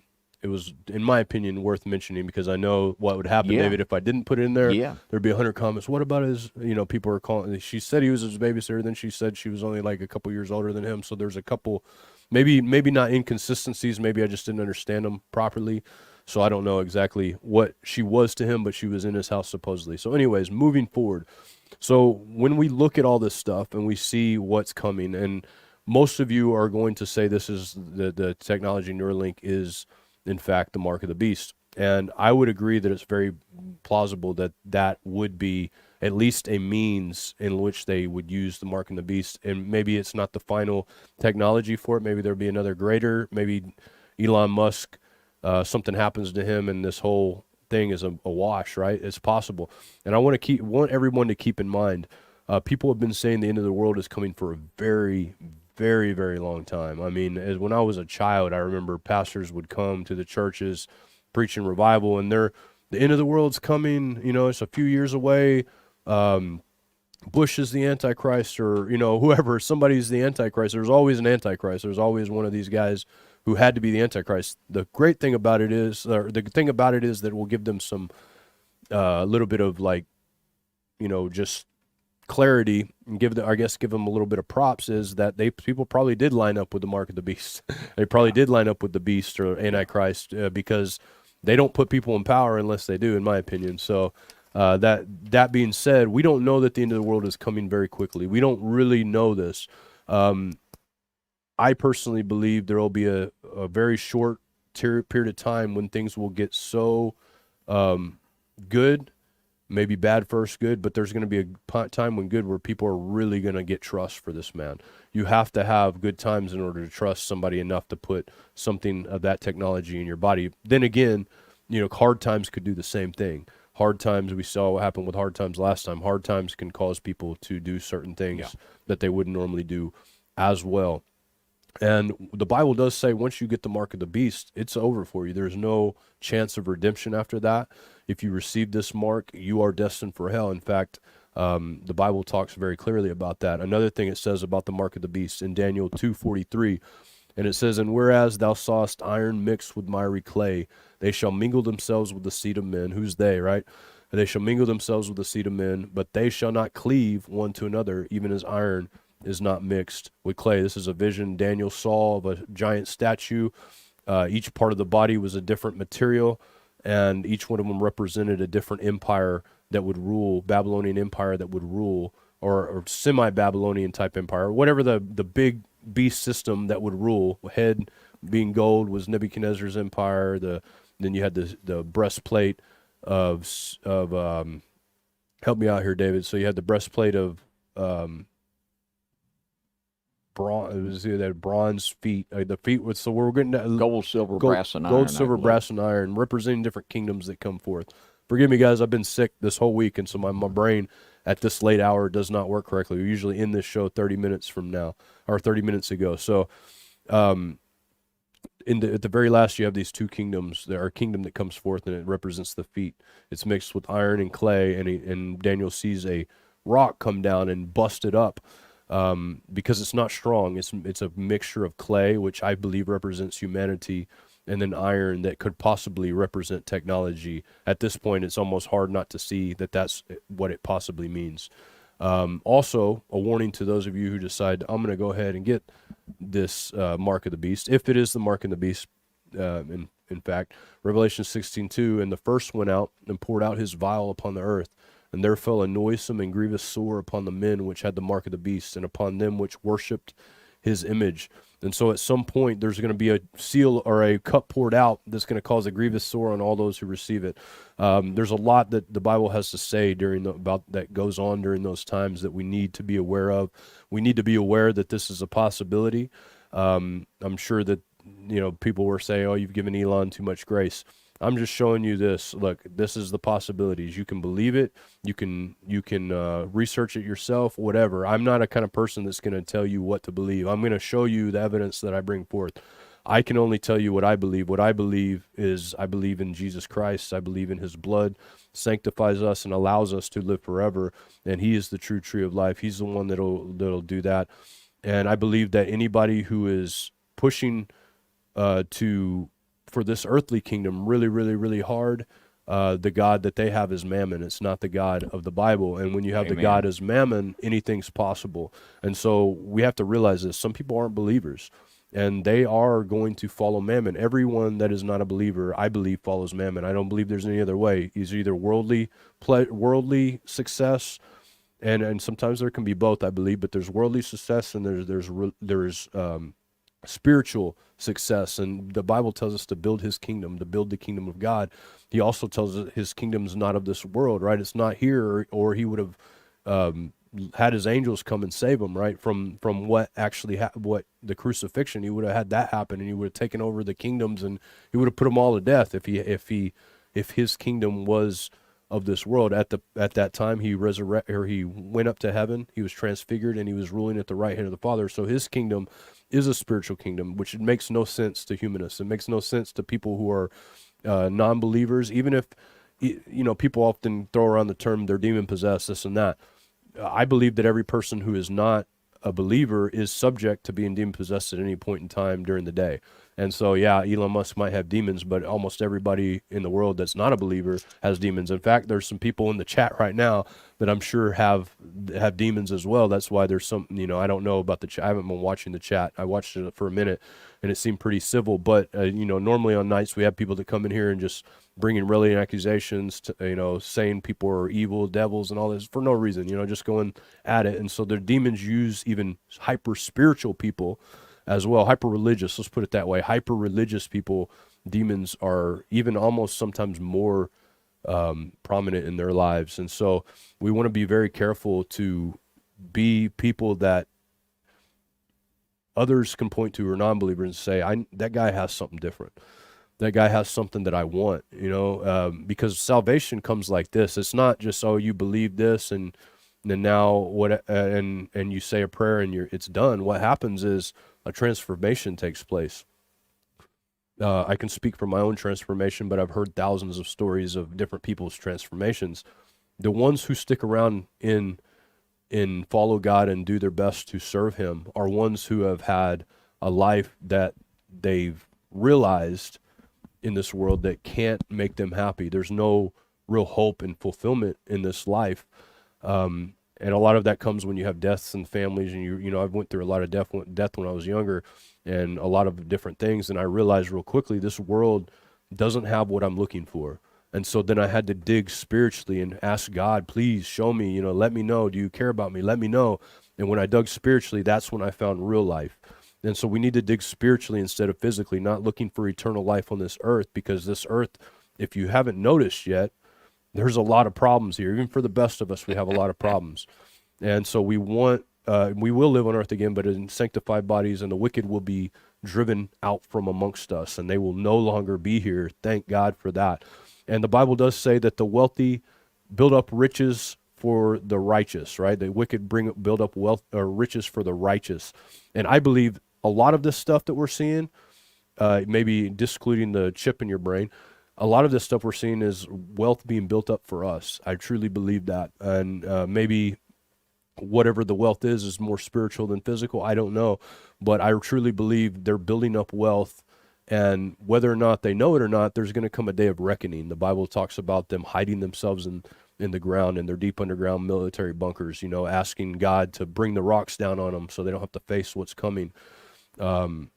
it was, in my opinion, worth mentioning because I know what would happen, David, if I didn't put it in there. Yeah. There'd be 100 comments. What about his, people are calling, she said he was his babysitter, then she said she was only like a couple years older than him. So there's a couple, maybe not inconsistencies, maybe I just didn't understand them properly. So I don't know exactly what she was to him, but she was in his house supposedly. So anyways, moving forward. So when we look at all this stuff and we see what's coming, and most of you are going to say this is the technology Neuralink is, in fact, the mark of the beast. And I would agree that it's very plausible that would be at least a means in which they would use the mark of the beast. And maybe it's not the final technology for it. Maybe there'll be another greater. Maybe Elon Musk, something happens to him and this whole thing is a wash, right? It's possible. And I want everyone to keep in mind, people have been saying the end of the world is coming for a very, very, very long time. I mean, when I was a child, I remember pastors would come to the churches preaching revival, and the end of the world's coming, it's a few years away. Bush is the Antichrist, or, whoever, somebody's the Antichrist. There's always an Antichrist. There's always one of these guys who had to be the Antichrist. The great thing about it is, or the thing about it is that it will give them some, little bit of just clarity, and give them a little bit of props, is that people probably did line up with the mark of the beast. They probably did line up with the beast or Antichrist, because they don't put people in power unless they do, in my opinion. So that being said, we don't know that the end of the world is coming very quickly. We don't really know this. I personally believe there will be a very short period of time when things will get so good, maybe bad first, good, but there's going to be a time when good, where people are really going to get trust for this man. You have to have good times in order to trust somebody enough to put something of that technology in your body. Then again, hard times could do the same thing. Hard times, we saw what happened with hard times last time. Hard times can cause people to do certain things that they wouldn't normally do as well. And the Bible does say once you get the mark of the beast, it's over for you. There's no chance of redemption after that. If you receive this mark, you are destined for hell. In fact, the Bible talks very clearly about that. Another thing it says about the mark of the beast in Daniel 2:43, and it says, "And whereas thou sawest iron mixed with miry clay, they shall mingle themselves with the seed of men." Who's they, right? "They shall mingle themselves with the seed of men, but they shall not cleave one to another, even as iron is not mixed with clay." This is a vision Daniel saw of a giant statue. Each part of the body was a different material, and each one of them represented a different empire that would rule, Babylonian empire that would rule, or semi-Babylonian type empire, whatever the big beast system that would rule. Head being gold was Nebuchadnezzar's empire. Then you had the breastplate of help me out here, David. So you had the breastplate of bronze. It was that bronze feet. The feet with, so we're getting gold, silver, brass, and iron. Gold, silver, brass, and iron, representing different kingdoms that come forth. Forgive me, guys. I've been sick this whole week, and so my brain at this late hour does not work correctly. We usually end this show 30 minutes from now, or 30 minutes ago. So, at the very last, you have these two kingdoms. There are a kingdom that comes forth, and it represents the feet. It's mixed with iron and clay, and Daniel sees a rock come down and bust it up, because it's not strong. It's a mixture of clay, which I believe represents humanity, and then iron that could possibly represent technology. At this point, it's almost hard not to see that that's what it possibly means. Also, a warning to those of you who decide, I'm going to go ahead and get this mark of the beast, if it is the mark of the beast. In fact, Revelation 16:2, "And the first went out and poured out his vial upon the earth, and there fell a noisome and grievous sore upon the men which had the mark of the beast, and upon them which worshipped his image." And so at some point, there's going to be a seal or a cup poured out that's going to cause a grievous sore on all those who receive it. There's a lot that the Bible has to say about that goes on during those times that we need to be aware of. We need to be aware that this is a possibility. I'm sure that people were saying, "Oh, you've given Elon too much grace." I'm just showing you this. Look, this is the possibilities. You can believe it. You can research it yourself, whatever. I'm not a kind of person that's going to tell you what to believe. I'm going to show you the evidence that I bring forth. I can only tell you what I believe. What I believe is I believe in Jesus Christ. I believe in his blood sanctifies us and allows us to live forever. And he is the true tree of life. He's the one that'll do that. And I believe that anybody who is pushing for this earthly kingdom really, really, really hard, the God that they have is Mammon. It's not the God of the Bible. And when you have the God as Mammon, anything's possible. And so we have to realize this. Some people aren't believers, and they are going to follow Mammon. Everyone that is not a believer, I believe, follows Mammon. I don't believe there's any other way. He's either worldly success, and sometimes there can be both, I believe, but there's worldly success and there's spiritual success. And the Bible tells us to build his kingdom, to build the kingdom of God. He also tells us his kingdom is not of this world, right? It's not here, or he would have had his angels come and save him, right? From what actually what the crucifixion, he would have had that happen, and he would have taken over the kingdoms, and he would have put them all to death if his kingdom was of this world. At that time, he went up to heaven, he was transfigured, and he was ruling at the right hand of the Father. So his kingdom is a spiritual kingdom, which makes no sense to humanists. It makes no sense to people who are non-believers. Even people often throw around the term they're demon possessed, this and that. I believe that every person who is not a believer is subject to being demon possessed at any point in time during the day. And so, yeah, Elon Musk might have demons, but almost everybody in the world that's not a believer has demons. In fact, there's some people in the chat right now that I'm sure have demons as well. That's why there's some, I don't know about the chat. I haven't been watching the chat. I watched it for a minute, and it seemed pretty civil. But, normally on nights we have people that come in here and just bringing rallying accusations, to, saying people are evil, devils, and all this for no reason, just going at it. And so the demons use even hyper-spiritual people as well, hyper-religious, let's put it that way. Hyper-religious people, demons are even almost sometimes more prominent in their lives. And so we want to be very careful to be people that others can point to or non-believers and say, that guy has something different. That guy has something that I want, because salvation comes like this. It's not just, oh, you believe this and then now what, and you say a prayer and it's done. What happens is a transformation takes place. I can speak for my own transformation, but I've heard thousands of stories of different people's transformations. The ones who stick around in follow God and do their best to serve him are ones who have had a life that they've realized in this world that can't make them happy. There's no real hope and fulfillment in this life. And a lot of that comes when you have deaths in families, and I've went through a lot of death when I was younger, and a lot of different things. And I realized real quickly, this world doesn't have what I'm looking for. And so then I had to dig spiritually and ask God, please show me, let me know. Do you care about me? Let me know. And when I dug spiritually, that's when I found real life. And so we need to dig spiritually instead of physically, not looking for eternal life on this earth, because this earth, if you haven't noticed yet, there's a lot of problems here. Even for the best of us, we have a lot of problems. And so we will live on earth again, but in sanctified bodies, and the wicked will be driven out from amongst us, and they will no longer be here. Thank God for that. And the Bible does say that the wealthy build up riches for the righteous, right? The wicked build up wealth or riches for the righteous. And I believe a lot of this stuff that we're seeing, maybe discluding the chip in your brain, a lot of this stuff we're seeing is wealth being built up for us. I truly believe that. And maybe whatever the wealth is more spiritual than physical. I don't know. But I truly believe they're building up wealth. And whether or not they know it or not, there's going to come a day of reckoning. The Bible talks about them hiding themselves in the ground, in their deep underground military bunkers, asking God to bring the rocks down on them so they don't have to face what's coming. And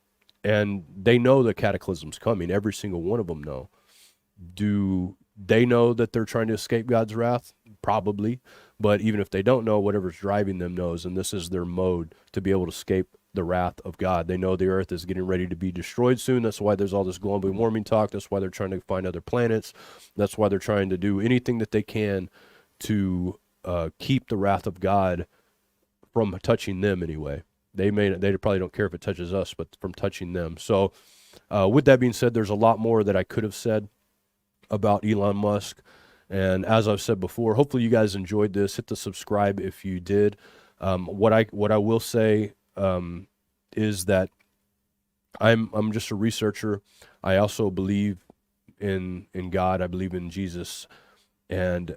they know the cataclysm's coming. Every single one of them know. Do they know that they're trying to escape God's wrath? Probably. But even if they don't know, whatever's driving them knows, and this is their mode to be able to escape the wrath of God. They know the earth is getting ready to be destroyed soon. That's why there's all this global warming talk. That's why they're trying to find other planets. That's why they're trying to do anything that they can to keep the wrath of God from touching them anyway. They probably don't care if it touches us, but from touching them. So with that being said, there's a lot more that I could have said about Elon Musk. And as I've said before, hopefully you guys enjoyed this. Hit the subscribe if you did. What I will say is that I'm just a researcher. I also believe in God. I believe in Jesus, and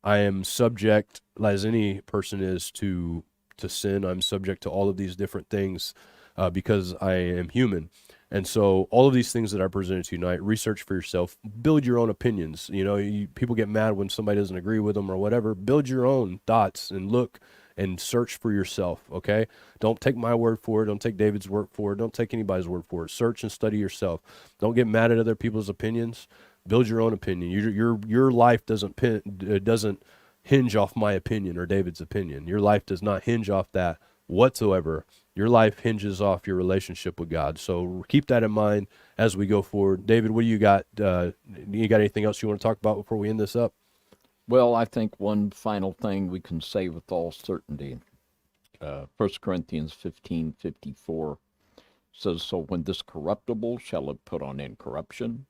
I am subject, as any person is, to sin. I'm subject to all of these different things because I am human. And so all of these things that I presented to you tonight, research for yourself, build your own opinions. People get mad when somebody doesn't agree with them or whatever. Build your own thoughts and look and search for yourself, okay? Don't take my word for it. Don't take David's word for it. Don't take anybody's word for it. Search and study yourself. Don't get mad at other people's opinions. Build your own opinion. Your life doesn't hinge off my opinion or David's opinion. Your life does not hinge off that whatsoever. Your life hinges off your relationship with God. So keep that in mind as we go forward. David, what do you got? You got anything else you want to talk about before we end this up? Well, I think one final thing we can say with all certainty. 1 Corinthians 15:54 says, "So when this corruptible shall have put on incorruption,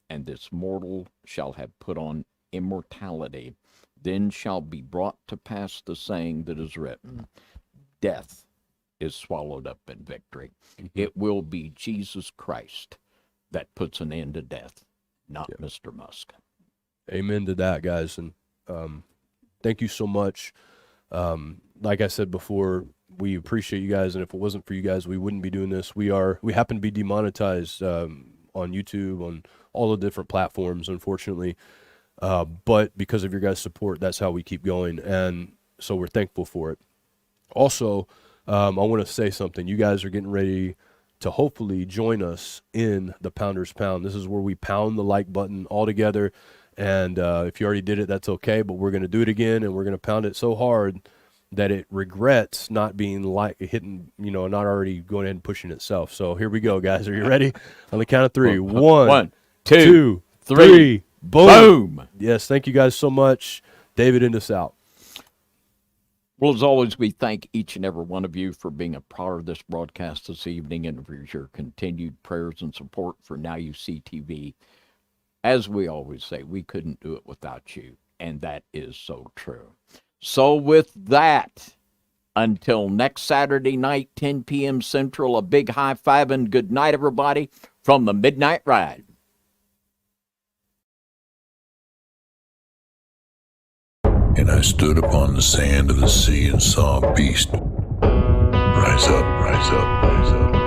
and this mortal shall have put on immortality, then shall be brought to pass the saying that is written, death is swallowed up in victory." It will be Jesus Christ that puts an end to death, not Mr. Musk. Amen to that, guys. And thank you so much. Like I said before, we appreciate you guys, and if it wasn't for you guys, we wouldn't be doing this. We happen to be demonetized on YouTube, on all the different platforms, unfortunately. But because of your guys' support, that's how we keep going, and so we're thankful for it. Also, I want to say something. You guys are getting ready to hopefully join us in the Pounders Pound. This is where we pound the like button all together, and if you already did it, that's okay, but we're going to do it again, and we're going to pound it so hard that it regrets not being hitting, not already going ahead and pushing itself. So here we go, guys. Are you ready? On the count of three. One, two, three. Boom. Yes, thank you guys so much. David, end us out. Well, as always, we thank each and every one of you for being a part of this broadcast this evening and for your continued prayers and support for NYSTV. As we always say, we couldn't do it without you, and that is so true. So with that, until next Saturday night, 10 p.m. Central, a big high five and good night, everybody, from the Midnight Ride. And I stood upon the sand of the sea and saw a beast rise up, rise up, rise up.